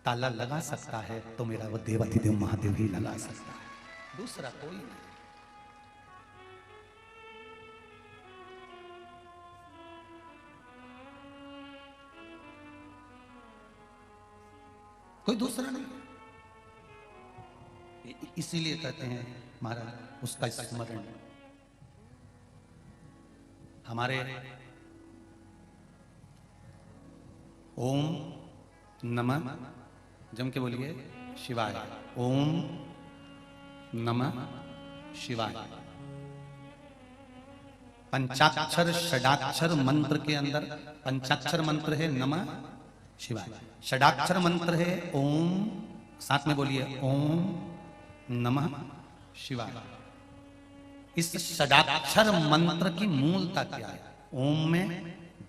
ताला लगा सकता है तो मेरा वो देवाधिदेव महादेव ही लगा सकता है, दूसरा कोई नहीं। कोई दूसरा नहीं। इसीलिए कहते हैं महाराज उसका स्मरण। हमारे ओम नमः, जम के बोलिए, शिवाय। ओम नमः शिवाय। पंचाक्षर षडाक्षर मंत्र के अंदर पंचाक्षर मंत्र है नमः शिवाय, षडाक्षर मंत्र है ओम, साथ में बोलिए ओम नमः शिवाय। इस षडाक्षर मंत्र की मूलता क्या है? ओम में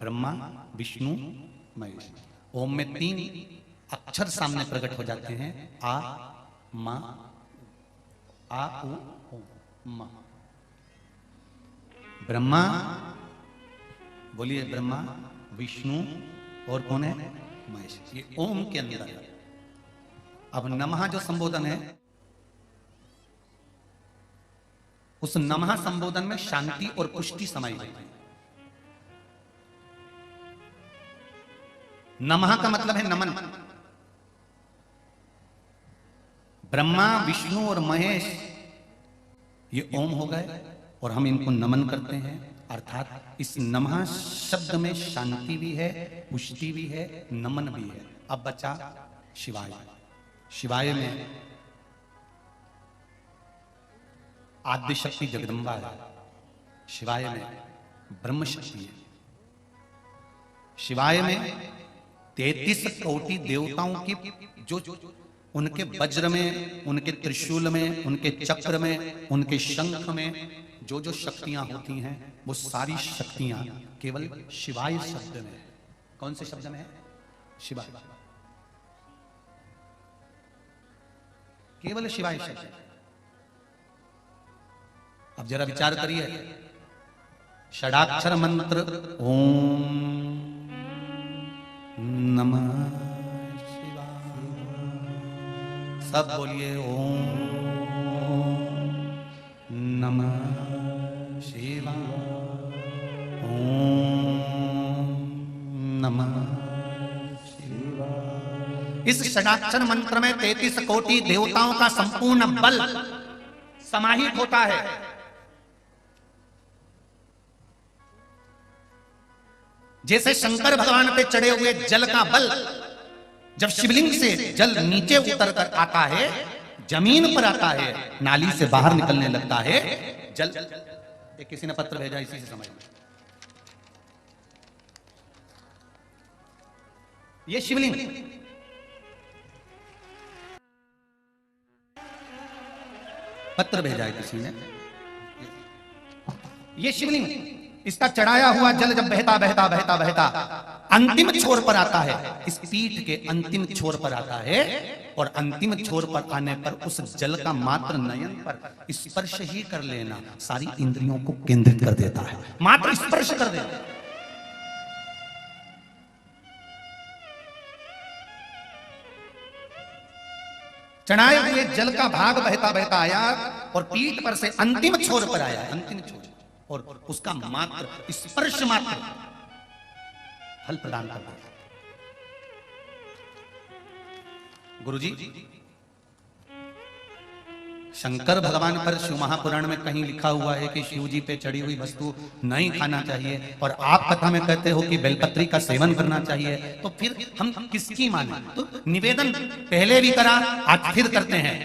ब्रह्मा, विष्णु, महेश। ओम में 3 अक्षर सामने प्रकट हो जाते हैं, आ, मा, आ, उ, ओ, मा। ब्रह्मा, बोलिए ब्रह्मा, विष्णु और कौन है? महेश। ये ओम के अंदर है। अब नमः जो संबोधन है, उस नमः संबोधन में शांति और पुष्टि समाई हुई है। नमः का मतलब है नमन। ब्रह्मा, विष्णु और महेश ये ओम हो गए और हम इनको नमन करते हैं। अर्थात इस नमः शब्द में शांति भी है, पुष्टि भी है, नमन भी है। अब बचा शिवाय। शिवाय में आद्य शक्ति जगदम्बा है, शिवाय में ब्रह्म शक्ति है, शिवाय में 33 कोटि देवताओं की जो उनके वज्र में, उनके त्रिशूल में, उनके चक्र में, उनके शंख में जो जो शक्तियां होती हैं, वो सारी शक्तियां केवल शिवाय शब्द में। कौन से शब्द में है? शिवाय। केवल शिवाय शब्द। अब जरा विचार करिए, षडाक्षर मंत्र ओम नमः शिवाय, सब बोलिए ओम नमः शिवाय, ओम नमः शिवाय। इस षडाक्षर मंत्र में 33 कोटि देवताओं का संपूर्ण बल समाहित होता है। जैसे शंकर भगवान पे चढ़े हुए जल का बल, जब शिवलिंग से जल नीचे उतर कर आता है, जमीन पर आता है, नाली से बाहर निकलने लगता है जल। एक किसी ने पत्र भेजा, इसी से समझ में। ये शिवलिंग, पत्र भेजा है किसी ने, ये शिवलिंग, इसका चढ़ाया हुआ जल जब बहता बहता बहता बहता अंतिम छोर पर आता है, इस पीठ के अंतिम छोर पर आता है, और अंतिम छोर पर आने पर उस जल का मात्र नयन पर स्पर्श ही कर लेना सारी इंद्रियों को केंद्रित कर देता है। मात्र स्पर्श कर देना। चढ़ाए हुए जल का भाग बहता बहता आया और पीठ पर से अंतिम छोर पर आया, अंतिम छोर, और उसका मात्र स्पर्श मात्र फल प्रदान करता है। गुरुजी, शंकर भगवान पर शिव महापुराण में कहीं लिखा हुआ है कि शिव जी पे चढ़ी हुई वस्तु नहीं खाना चाहिए, और आप कथा में कहते हो कि बेलपत्री का सेवन करना चाहिए, तो फिर हम किसकी माने? तो निवेदन पहले भी करा, आज फिर करते हैं।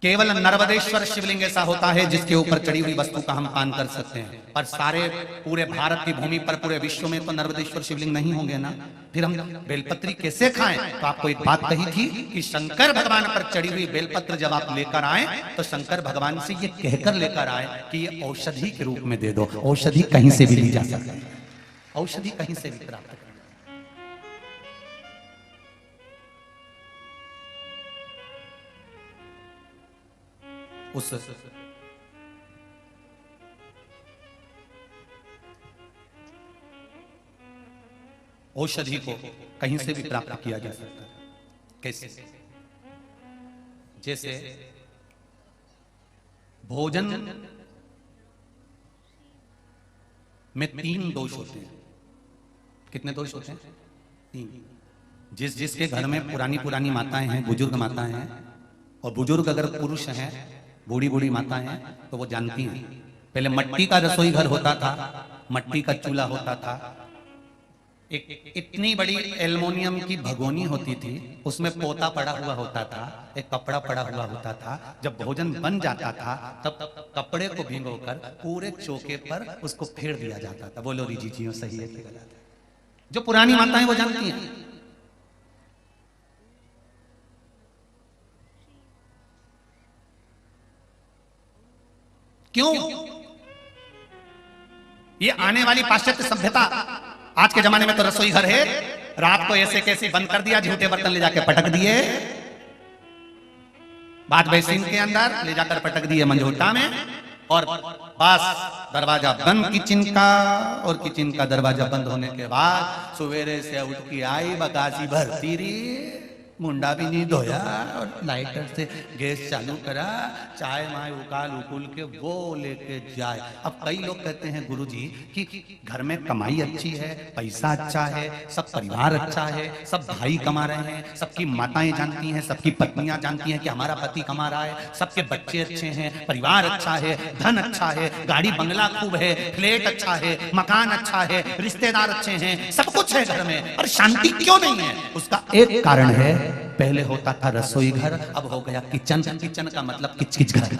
केवल नर्मदेश्वर शिवलिंग ऐसा होता है जिसके ऊपर चढ़ी हुई वस्तु का हम पान कर सकते हैं, पर सारे पूरे भारत की भूमि पर, पूरे विश्व में तो नर्मदेश्वर शिवलिंग नहीं होंगे ना, फिर हम बेलपत्री कैसे खाएं? तो आपको एक बात कही थी कि शंकर भगवान पर चढ़ी हुई बेलपत्र जब आप लेकर आए तो शंकर भगवान से ये कहकर लेकर आए कि ये औषधि के रूप में दे दो। औषधि कहीं से भी ली जा सकती है, औषधि कहीं से भी प्राप्त कर। उस औषधि को कहीं से भी प्राप्त किया जा सकता है। कैसे? जैसे भोजन में 3 दोष होते हैं। कितने दोष होते हैं? 3। जिसके घर में पुरानी माताएं हैं, बुजुर्ग माताएं हैं, और बुजुर्ग अगर पुरुष हैं, बूढ़ी बूढ़ी माताएं हैं, तो वो जानती हैं। पहले मट्टी का रसोई घर होता था, मट्टी का चूल्हा होता था, एक इतनी बड़ी एल्युमिनियम की भगोनी होती थी, उसमें पोता पड़ा हुआ होता था, एक कपड़ा पड़ा हुआ होता था। जब भोजन बन जाता था तब कपड़े को भिगोकर पूरे चौके पर उसको फेर दिया जाता था। बोलो रीजी जी, सही है कि गलत है? जो पुरानी माताएं वो जानती हैं। क्यों? ये आने वाली पाश्चात्य सभ्यता आज के जमाने में तो रसोई घर है, रात को ऐसे कैसे बंद कर दिया, झूठे बर्तन ले जाके पटक दिए, बाथ बेसिन के अंदर ले जाकर पटक दिए मंझोटा में, और बस दरवाजा बंद किचन का। और किचन का दरवाजा बंद होने के बाद सवेरे से उठ के आई, बकासी भरती रही, मुंडा भी नहीं धोया और लाइटर से गैस चालू करा, चाय माय उकाल उकुल के वो लेके जाए। अब कई लोग कहते हैं गुरुजी कि घर में कमाई अच्छी है, पैसा अच्छा है, सब परिवार अच्छा है, सब भाई कमा रहे हैं, सबकी माताएं जानती हैं, सबकी पत्नियां जानती हैं कि हमारा पति कमा रहा है, सबके बच्चे अच्छे हैं, परिवार अच्छा है, धन अच्छा है, गाड़ी बंगला खूब है, फ्लैट अच्छा है, मकान अच्छा है, रिश्तेदार अच्छे हैं, सब कुछ है घर में, और शांति क्यों नहीं है? उसका एक कारण है, पहले होता था रसोई घर, अब हो गया किचन। किचन का मतलब किच घर।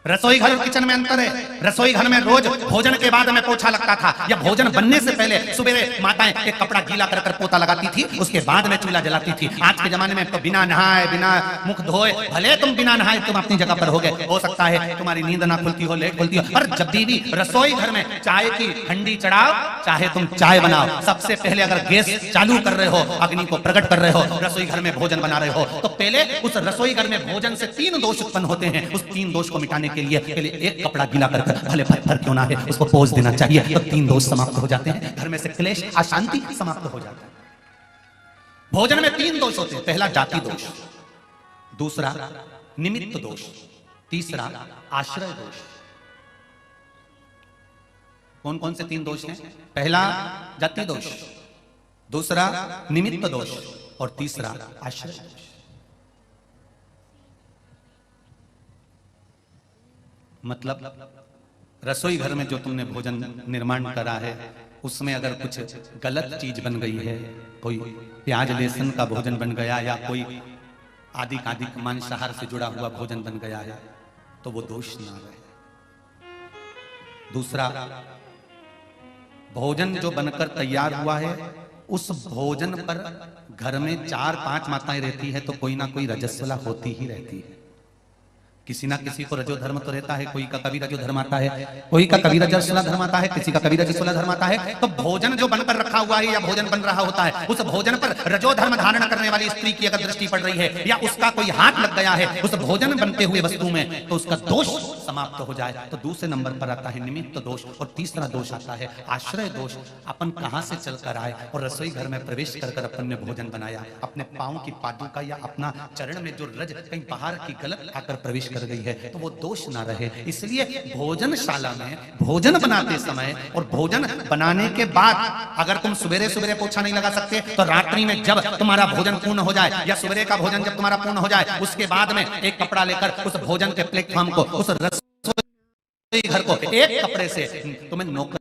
रसोई घर और किचन में अंतर है। रसोई घर में रोज भोजन के बाद में पोछा लगता था, या भोजन बनने से पहले सुबह माताएं एक कपड़ा गीला कर कर पोता लगाती थी, उसके बाद में चूल्हा जलाती थी। आज के जमाने में तो बिना नहाए बिना मुख धोए, भले तुम बिना नहाए तुम अपनी जगह पर हो गए, हो सकता है तुम्हारी नींद ना खुलती हो, लेट खुलती हो, पर जब भी रसोई घर में चाय की हंडी चढ़ाओ, चाहे तुम चाय बनाओ, सबसे पहले अगर गैस चालू कर रहे हो, अग्नि को प्रकट कर रहे हो, रसोई घर में भोजन बना रहे हो, तो पहले उस रसोई घर में भोजन से 3 दोष उत्पन्न होते हैं। उस 3 दोष को मिटाने के लिए पहले एक कपड़ा गीला कर भले पत्थर क्यों ना है उसको पोंछ देना चाहिए, तो 3 दोष समाप्त हो जाते हैं, घर में से क्लेश अशांति समाप्त हो जाता है। भोजन में 3 दोष होते हैं, पहला जाति दोष, दूसरा निमित्त दोष, तीसरा आश्रय दोष। कौन कौन से 3 दोष हैं? पहला जाति दोष, दूसरा निमित्त दोष, और तीसरा आश्रय दोष। मतलब रसोई घर में जो तुमने भोजन निर्माण करा है, उसमें अगर कुछ गलत चीज बन गई है, कोई प्याज लहसुन का भोजन बन गया, या कोई आदि मांसाहार से जुड़ा हुआ भोजन बन गया है, तो वो दोष ना रहे। दूसरा, भोजन जो बनकर तैयार हुआ है, उस भोजन पर घर में 4-5 माताएं रहती है, तो कोई ना कोई रजस्वला होती ही रहती है। किसी ना किसी को रजो धर्म तो रहता है, कोई का कभी रजो धर्म आता है, कोई का कभी रजस्वला धर्म आता है, किसी का कभी रजस्वला धर्म आता है। तो भोजन जो बनकर रखा हुआ है या भोजन बन रहा होता है, उस भोजन पर रजो धर्म धारण करने वाली स्त्री की अगर दृष्टि पड़ रही है, या उसका कोई हाथ लग गया है उस भोजन बनते हुए वस्तु में, तो उसका दोष समाप्त हो जाए। तो दूसरे नंबर पर आता है निमित्त दोष, और तीसरा दोष आता है आश्रय दोष। अपन कहां से चलकर आए और रसोई घर में प्रवेश कर अपन ने भोजन बनाया, अपने पांव की पादुका या अपना चरण में जो रज कहीं बाहर की गलत आकर प्रवेश कर गई है, तो वो दोष ना रहे। इसलिए भोजनशाला में भोजन बनाते समय और भोजन बनाने के बाद अगर तुम सवेरे सवेरे पोछा नहीं लगा सकते, तो रात्रि में जब तुम्हारा भोजन पूर्ण हो जाए, या सवेरे का भोजन जब तुम्हारा पूर्ण हो जाए, उसके बाद में एक कपड़ा लेकर उस भोजन के प्लेटफॉर्म को, उस रसोई घर को एक कपड़े से तुम्हें नोकर,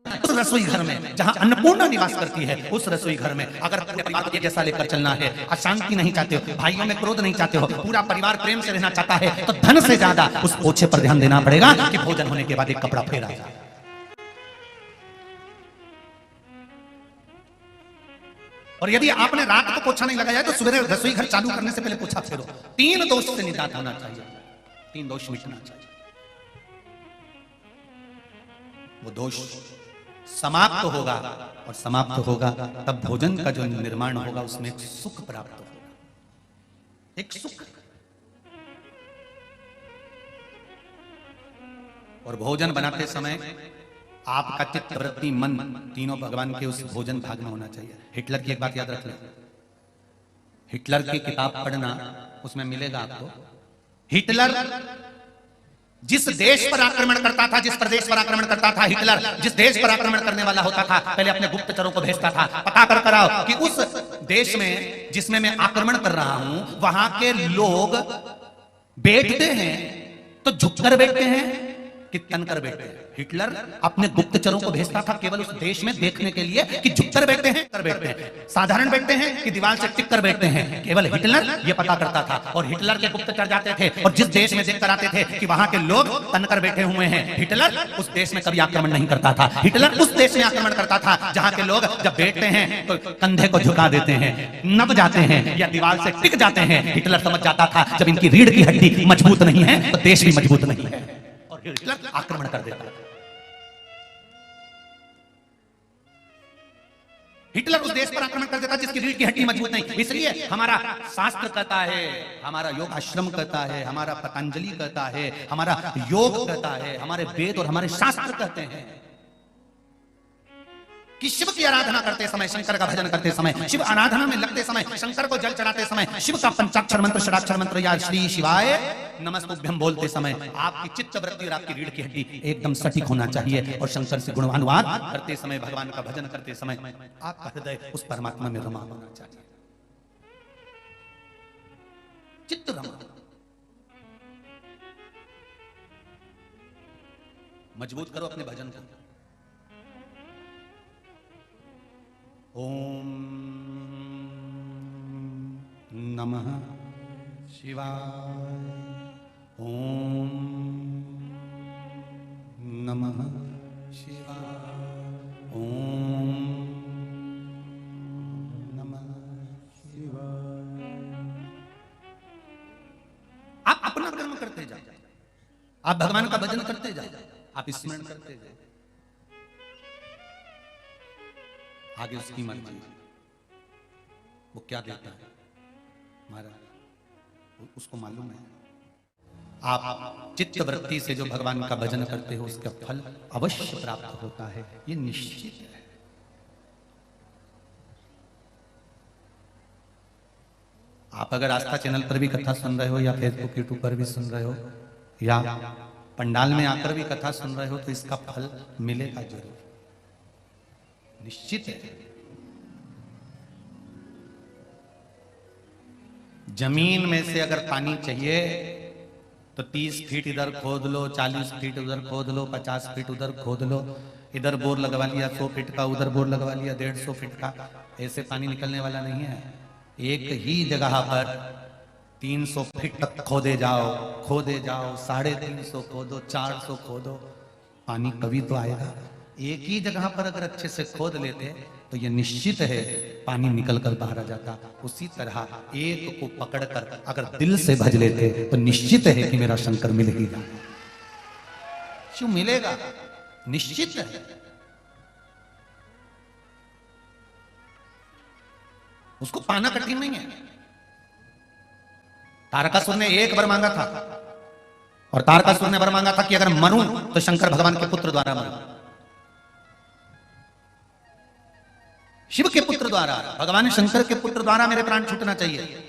उस रसोई घर में जहां अन्नपूर्णा निवास करती है, उस रसोई घर में अगर पूरे परिवार के जैसा लेकर चलना है, अशांति नहीं चाहते हो, भाइयों में क्रोध नहीं चाहते हो, पूरा परिवार प्रेम से रहना चाहता है, तो धन से ज्यादा उस पोछे पर ध्यान देना पड़ेगा कि भोजन होने के बाद एक कपड़ा फेरा जाए। और यदि आपने रात को पोछा नहीं लगाया, तो सुबह रसोई घर चालू करने से पहले पोछा फेरो। 3 दोष से निजात होना चाहिए, 3 दोष मिटना चाहिए। वो दोष समाप्त होगा, और समाप्त होगा तब भोजन का जो निर्माण होगा उसमें एक सुख प्राप्त होगा, एक सुख। और भोजन बनाते समय आपका चित्त, वृत्ति, मन तीनों भगवान के उस भोजन भाग में होना चाहिए। हिटलर की एक बात याद रख लें, हिटलर की किताब पढ़ना, उसमें मिलेगा आपको। हिटलर जिस देश पर आक्रमण करता था, जिस प्रदेश पर आक्रमण करता था, हिटलर जिस देश पर आक्रमण करने वाला होता था, पहले अपने गुप्तचरों को भेजता था, पता कर कराओ कि उस देश में जिसमें मैं आक्रमण कर रहा हूं, वहां के लोग बैठते हैं तो झुककर बैठते हैं कि तनकर बैठते हैं। हिटलर अपने गुप्तचरों को भेजता था केवल उस देश में देखने के लिए कि झुककर बैठते हैं, कर बैठते हैं, साधारण बैठते हैं कि दीवार से टिक कर बैठते हैं। केवल हिटलर ये पता करता था, और हिटलर के गुप्तचर जाते थे और जिस देश में देखकर आते थे कि वहां के लोग तनकर बैठे हुए हैं, हिटलर उस देश में कभी आक्रमण नहीं करता था। हिटलर उस देश में आक्रमण करता था जहां के लोग जब बैठते हैं तो कंधे को झुका देते हैं, नब जाते हैं या दीवार से टिक जाते हैं। हिटलर समझ जाता था जब इनकी रीढ़ की हड्डी मजबूत नहीं है तो देश भी मजबूत नहीं है। और हिटलर आक्रमण कर देता। हिटलर उस देश पर आक्रमण कर देता जिसकी रीढ़ की हड्डी मजबूत नहीं। इसलिए हमारा शास्त्र कहता है, हमारा योग आश्रम कहता है, हमारा पतंजलि कहता है, हमारा योग कहता है, हमारे वेद और हमारे शास्त्र कहते हैं कि शिव की आराधना करते समय, शंकर का भजन करते समय, शिव आराधना में लगते समय, शंकर को जल चढ़ाते समय, शिव का पंचाक्षर मंत्र, षडाक्षर मंत्र या श्री शिवाय नमस्तुभ्यं बोलते समय आपकी चित्त वृत्ति और आपकी रीढ़ की हड्डी एकदम सटीक होना चाहिए। और शंकर से गुणानुवाद करते समय, भगवान का भजन करते समय आपका हृदय उस परमात्मा में रमा होना चाहिए। चित्त रमा, मजबूत करो अपने भजन को। ओम नमः शिवाय। ओम नमः शिवाय। ओम नमः शिवाय। आप अपना कर्म करते जाओ, आप भगवान का भजन करते जाओ, आप स्मरण करते जाओ, आगे उसकी मर्जी, वो क्या देता है महाराज उसको मालूम है। आप चित्त वृत्ति से जो भगवान का भजन करते हो उसका फल अवश्य प्राप्त होता है, ये निश्चित है। आप अगर आस्था चैनल पर भी कथा सुन रहे हो या फेसबुक यूट्यूब पर भी सुन रहे हो या पंडाल में आकर भी कथा सुन रहे हो तो इसका फल मिलेगा जरूर, निश्चित है। जमीन में से अगर पानी चाहिए तो 30 फीट इधर खोद लो, 40 फीट उधर खोद लो, 50 फीट उधर खोद लो, इधर बोर लगवा लिया 100 फीट का, उधर बोर लगवा लिया 150 फीट का, ऐसे पानी निकलने वाला नहीं है। एक ही जगह पर 300 फीट तक खोदे जाओ, 350 खोदो, 400 खोदो, पानी कभी तो आएगा। एक ही जगह पर अगर अच्छे से खोद लेते तो ये निश्चित है पानी निकल कर बाहर आ जाता। उसी तरह एक को पकड़कर अगर दिल से भज लेते तो निश्चित है कि मेरा शंकर मिलेगा, शिव मिलेगा, निश्चित है। उसको पाना कठिन नहीं है। तारकासुर ने एक वर मांगा था और तारकासुर ने वर मांगा था कि अगर मरूं तो शंकर भगवान के पुत्र द्वारा मरूं, शिव के पुत्र द्वारा, भगवान शंकर के पुत्र द्वारा मेरे प्राण छूटना चाहिए।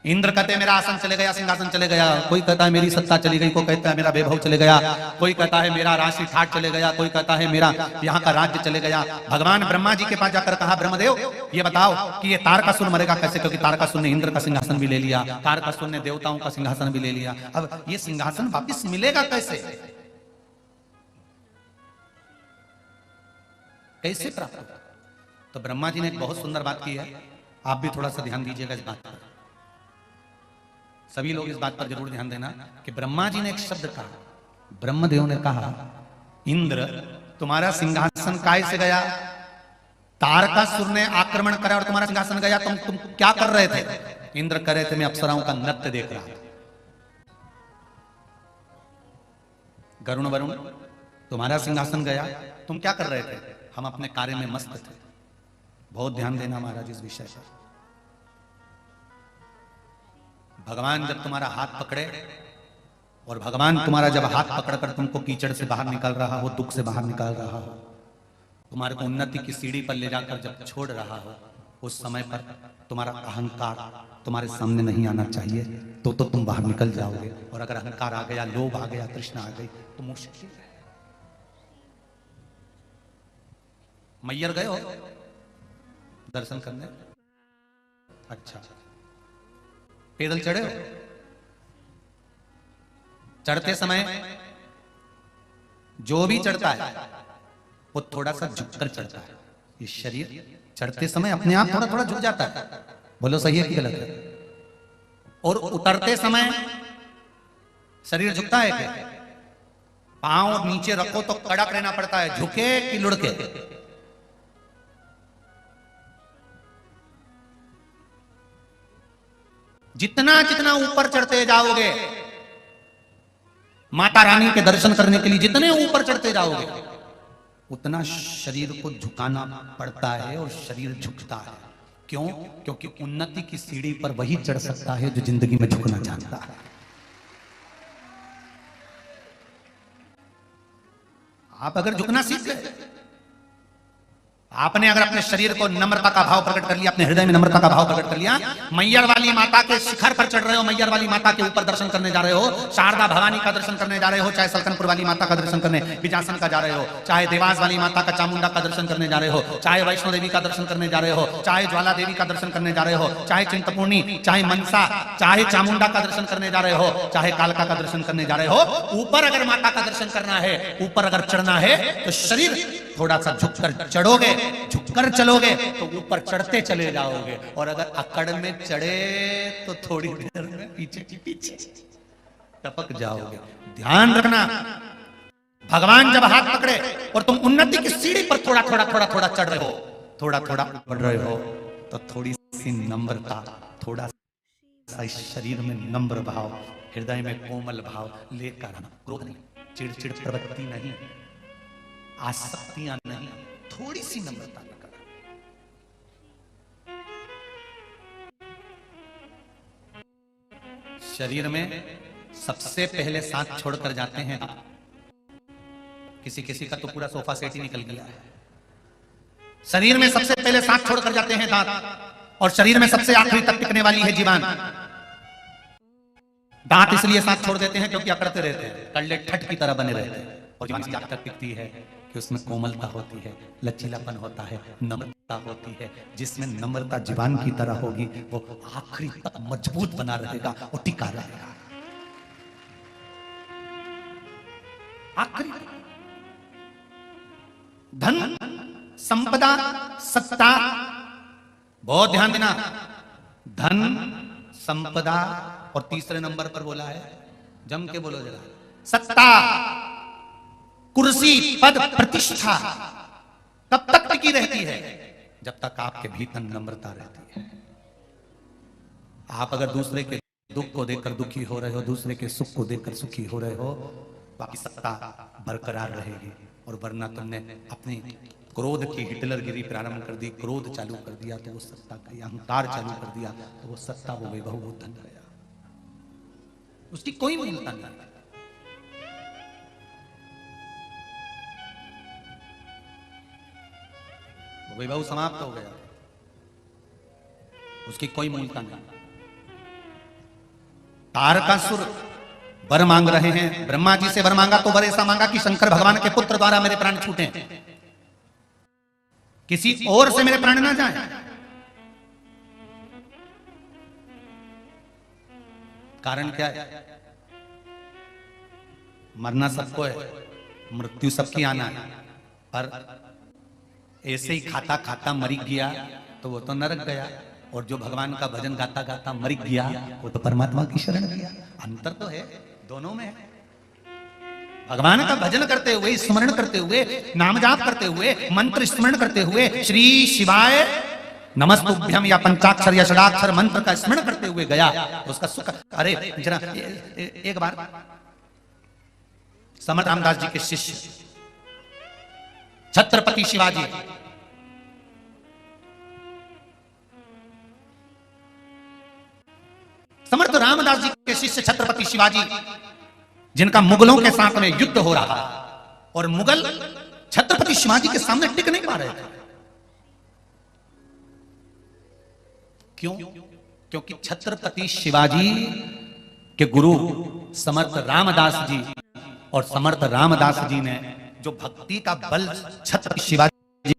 इंद्र कहते हैं मेरा आसन चले गया, सिंहासन चले गया, कोई कहता है मेरी सत्ता चली गई, कोई कहता है मेरा वैभव चले गया, कोई कहता है मेरा राशि ठाट चले गया, कोई कहता है मेरा यहाँ का राज्य चले गया। भगवान ब्रह्मा जी के पास जाकर कहा ब्रह्मदेव ये बताओ कि ये तारकासुर मरेगा कैसे, क्योंकि तारकासुर ने इंद्र का सिंहासन भी ले लिया, तारकासुर ने देवताओं का सिंहासन भी ले लिया, अब ये सिंहासन वापिस मिलेगा कैसे, कैसे प्राप्त होगा। तो ब्रह्मा जी ने एक बहुत सुंदर बात की है, आप भी थोड़ा सा ध्यान दीजिएगा इस बात पर, सभी लोग इस बात पर जरूर ध्यान देना कि ब्रह्मा जी ने एक शब्द कहा, ब्रह्मदेव ने कहा इंद्र तुम्हारा सिंहासन काय से गया, तारकासुर ने आक्रमण करा और तुम्हारा सिंहासन गया, तुम क्या कर रहे थे। इंद्र कह रहे थे मैं अप्सराओं का नृत्य देख रहा था। गरुण वरुण तुम्हारा सिंहासन गया, तुम क्या कर रहे थे, हम अपने कार्य में मस्त थे। बहुत ध्यान देना महाराज इस विषय पर। भगवान जब तुम्हारा हाथ पकड़े और भगवान तुम्हारा जब हाथ पकड़कर तुमको कीचड़ से बाहर निकाल रहा हो, दुख से बाहर निकाल रहा हो, तुम्हारे को उन्नति की सीढ़ी पर ले जाकर जब छोड़ रहा हो, उस समय पर तुम्हारा अहंकार तुम्हारे सामने नहीं आना चाहिए, तो तुम बाहर निकल जाओगे। और अगर अहंकार आ गया, लोभ आ गया, तृष्णा आ गई तो मुश्किल है। मैयर गए हो दर्शन करने, अच्छा पैदल चढ़े हो, चढ़ते समय जो भी चढ़ता है वो थोड़ा सा झुककर चढ़ता है। ये शरीर चढ़ते समय अपने आप थोड़ा थोड़ा झुक जाता है, बोलो सही है कि गलत है। और उतरते समय शरीर झुकता है क्या, पांव नीचे रखो तो कड़क रहना पड़ता है, झुके कि लुढ़के। जितना जितना ऊपर चढ़ते जाओगे माता रानी के दर्शन करने के लिए जितने ऊपर चढ़ते जाओगे उतना शरीर को झुकाना पड़ता है और शरीर झुकता है। क्यों? क्योंकि उन्नति की सीढ़ी पर वही चढ़ सकता है जो जिंदगी में झुकना जानता है। आप अगर झुकना सीख गए, आपने अगर अपने शरीर को नम्रता का भाव प्रकट कर लिया, अपने हृदय में नम्रता का भाव प्रकट कर लिया, मैयर वाली माता के शिखर पर चढ़ रहे हो, मैयर वाली माता के ऊपर दर्शन करने जा रहे हो, शारदा भवानी का दर्शन करने जा रहे हो, चाहे सलकनपुर वाली माता का दर्शन करने बिजासन का जा रहे हो, चाहे देवास वाली माता का चामुंडा का दर्शन करने जा रहे हो, चाहे वैष्णो देवी का दर्शन करने जा रहे हो, चाहे ज्वाला देवी का दर्शन करने जा रहे हो, चाहे चिंतपूर्णी, चाहे मनसा, चाहे चामुंडा का दर्शन करने जा रहे हो, चाहे कालका का दर्शन करने जा रहे हो, ऊपर अगर माता का दर्शन करना है, ऊपर अगर चढ़ना है तो शरीर थोड़ा सा झुककर चढ़ोगे, झुककर चलोगे तो ऊपर चढ़ते चले जाओगे। और अगर अकड़ में चढ़े तो थोड़ी देर में पीछे की पीछे टपक जाओगे। ध्यान रखना, भगवान जब हाथ पकड़े और तुम उन्नति की सीढ़ी पर थोड़ा थोड़ा थोड़ा थोड़ा चढ़ रहे हो, थोड़ा थोड़ा बढ़ रहे हो, तो थोड़ी सी नम्रता, थोड़ा सा इस शरीर में नम्र भाव, हृदय में कोमल भाव लेकर आना। क्रोध नहीं, चिड़चिड़ प्रवृत्ति नहीं, आसक्तियां नहीं, थोड़ी सी नम्रता लेकर। शरीर में सबसे पहले सांस छोड़कर जाते हैं। किसी किसी का तो पूरा सोफा सेट ही निकल गया है। शरीर में सबसे पहले सांस छोड़कर जाते हैं दांत, और शरीर में सबसे आखिरी तक टिकने वाली है जीवान। दांत इसलिए सांस छोड़ देते हैं क्योंकि अकड़ते रहते हैं, कड़ले ठट की तरह बने रहते हैं, और जीवान जब तक टिकती है कि उसमें कोमलता होती है, लचीलापन होता है, नम्रता होती है। जिसमें नम्रता जीवान की तरह होगी वो आखिरी तक मजबूत बना रहेगा और टिका रहेगा। आखिरी धन, संपदा, सत्ता, बहुत ध्यान देना, धन, संपदा, और तीसरे नंबर पर बोला है, जम के बोलो जरा, सत्ता, कुर्सी, पद, प्रतिष्ठा कब तक टिकी रहती है? जब तक आपके भीतर नम्रता रहती है। आप अगर दूसरे के दुख को देखकर दुखी हो रहे हो, दूसरे के सुख को देखकर सुखी हो रहे हो, तो आपकी सत्ता बरकरार रहेगी। और वरना तुमने अपनी क्रोध की हिटलरगिरी प्रारंभ कर दी, क्रोध चालू कर दिया तो वो सत्ता गई, अहंकार चालू कर दिया तो वो सत्ता हो गई, बहु धन गया, उसकी कोई मूल्यता नहीं। वैभव समाप्त हो गया, उसकी कोई मूल्यता नहीं। तारकासुर वर मांग रहे हैं, ब्रह्मा जी से वर मांगा तो वर ऐसा मांगा कि शंकर भगवान के पुत्र द्वारा मेरे प्राण छूटे, किसी और से मेरे प्राण ना जाए। कारण क्या है? मरना सबको है, मृत्यु सबकी आना है, पर ऐसे ही खाता खाता मर गया तो वो तो नरक गया, और जो भगवान का भजन गाता गाता मर गया वो तो परमात्मा की शरण गया। अंतर तो है, दोनों में है। भगवान का भजन करते हुए, स्मरण करते हुए, नाम जाप करते हुए, मंत्र स्मरण करते हुए, श्री शिवाय नमस्तुभ्यम या पंचाक्षर या षडाक्षर मंत्र का स्मरण करते हुए गया तो उसका सुख। अरे जरा एक बार समर्थ रामदास जी के शिष्य छत्रपति शिवाजी, समर्थ रामदास जी के शिष्य छत्रपति शिवाजी, जिनका मुगलों के साथ में युद्ध हो रहा और मुगल छत्रपति शिवाजी के सामने टिक नहीं पा रहे थे। क्यों? क्योंकि छत्रपति शिवाजी के गुरु समर्थ रामदास जी, और समर्थ रामदास जी ने जो भक्ति का बल छत्रपति शिवाजी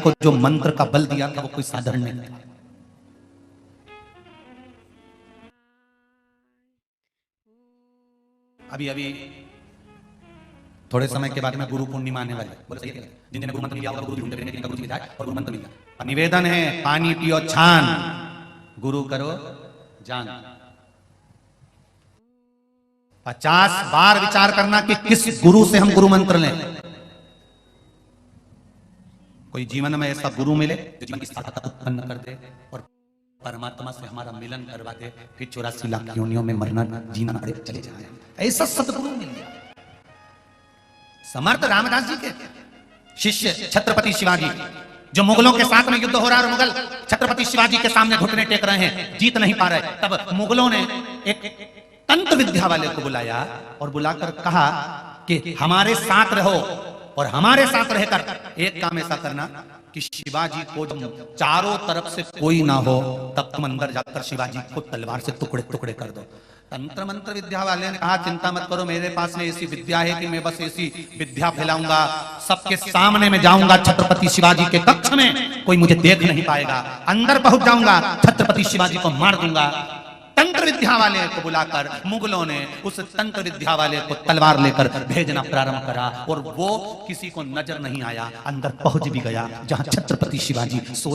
को जो मंत्र का बल दिया था वो कोई साधारण नहीं था। अभी अभी थोड़े समय के बाद में गुरु पूर्णिमा आने वाली है। जिन्होंने गुरु मंत्र लिया होगा गुरु ढूंढते रहेंगे, जिनका गुरु मिला है और गुरु मंत्र मिला। निवेदन है, पानी पियो छान, गुरु करो जान। 50 बार विचार करना कि किस गुरु से हम गुरु मंत्र लें। कोई जीवन में ऐसा गुरु मिले जो जीवन की सार्थकता उत्पन्न कर दे और परमात्मा से हमारा मिलन करवा दे, फिर 84 लाख योनियों में मरना जीना पड़े चले जाए। ऐसा सदगुरु मिल गया। समर्थ रामदास जी के शिष्य छत्रपति शिवाजी, जो मुगलों के साथ में युद्ध हो रहा है और मुगल छत्रपति शिवाजी के सामने घुटने टेक रहे हैं, जीत नहीं पा रहे, तब मुगलों ने एक तंत्र विद्या वाले को बुलाया और बुलाकर कहा कि हमारे साथ रहो और हमारे साथ रहकर एक काम ऐसा करना कि शिवाजी को जब चारों तरफ से कोई ना हो तब तुम अंदर जाकर शिवाजी को तलवार से टुकड़े टुकड़े कर दो। तंत्र मंत्र विद्या वाले ने कहा चिंता मत करो, मेरे पास में ऐसी विद्या है कि मैं बस ऐसी विद्या फैलाऊंगा, सबके सामने में जाऊंगा छत्रपति शिवाजी के कक्ष में, कोई मुझे देख नहीं पाएगा, अंदर पहुंच जाऊंगा, छत्रपति शिवाजी को मार दूंगा। तंत्र विद्या वाले को बुलाकर मुगलों ने उस तंत्र विद्या वाले को तलवार लेकर भेजना प्रारंभ करा और वो किसी को नजर नहीं आया, अंदर पहुंच भी गया जहां छत्रपति शिवाजी सोए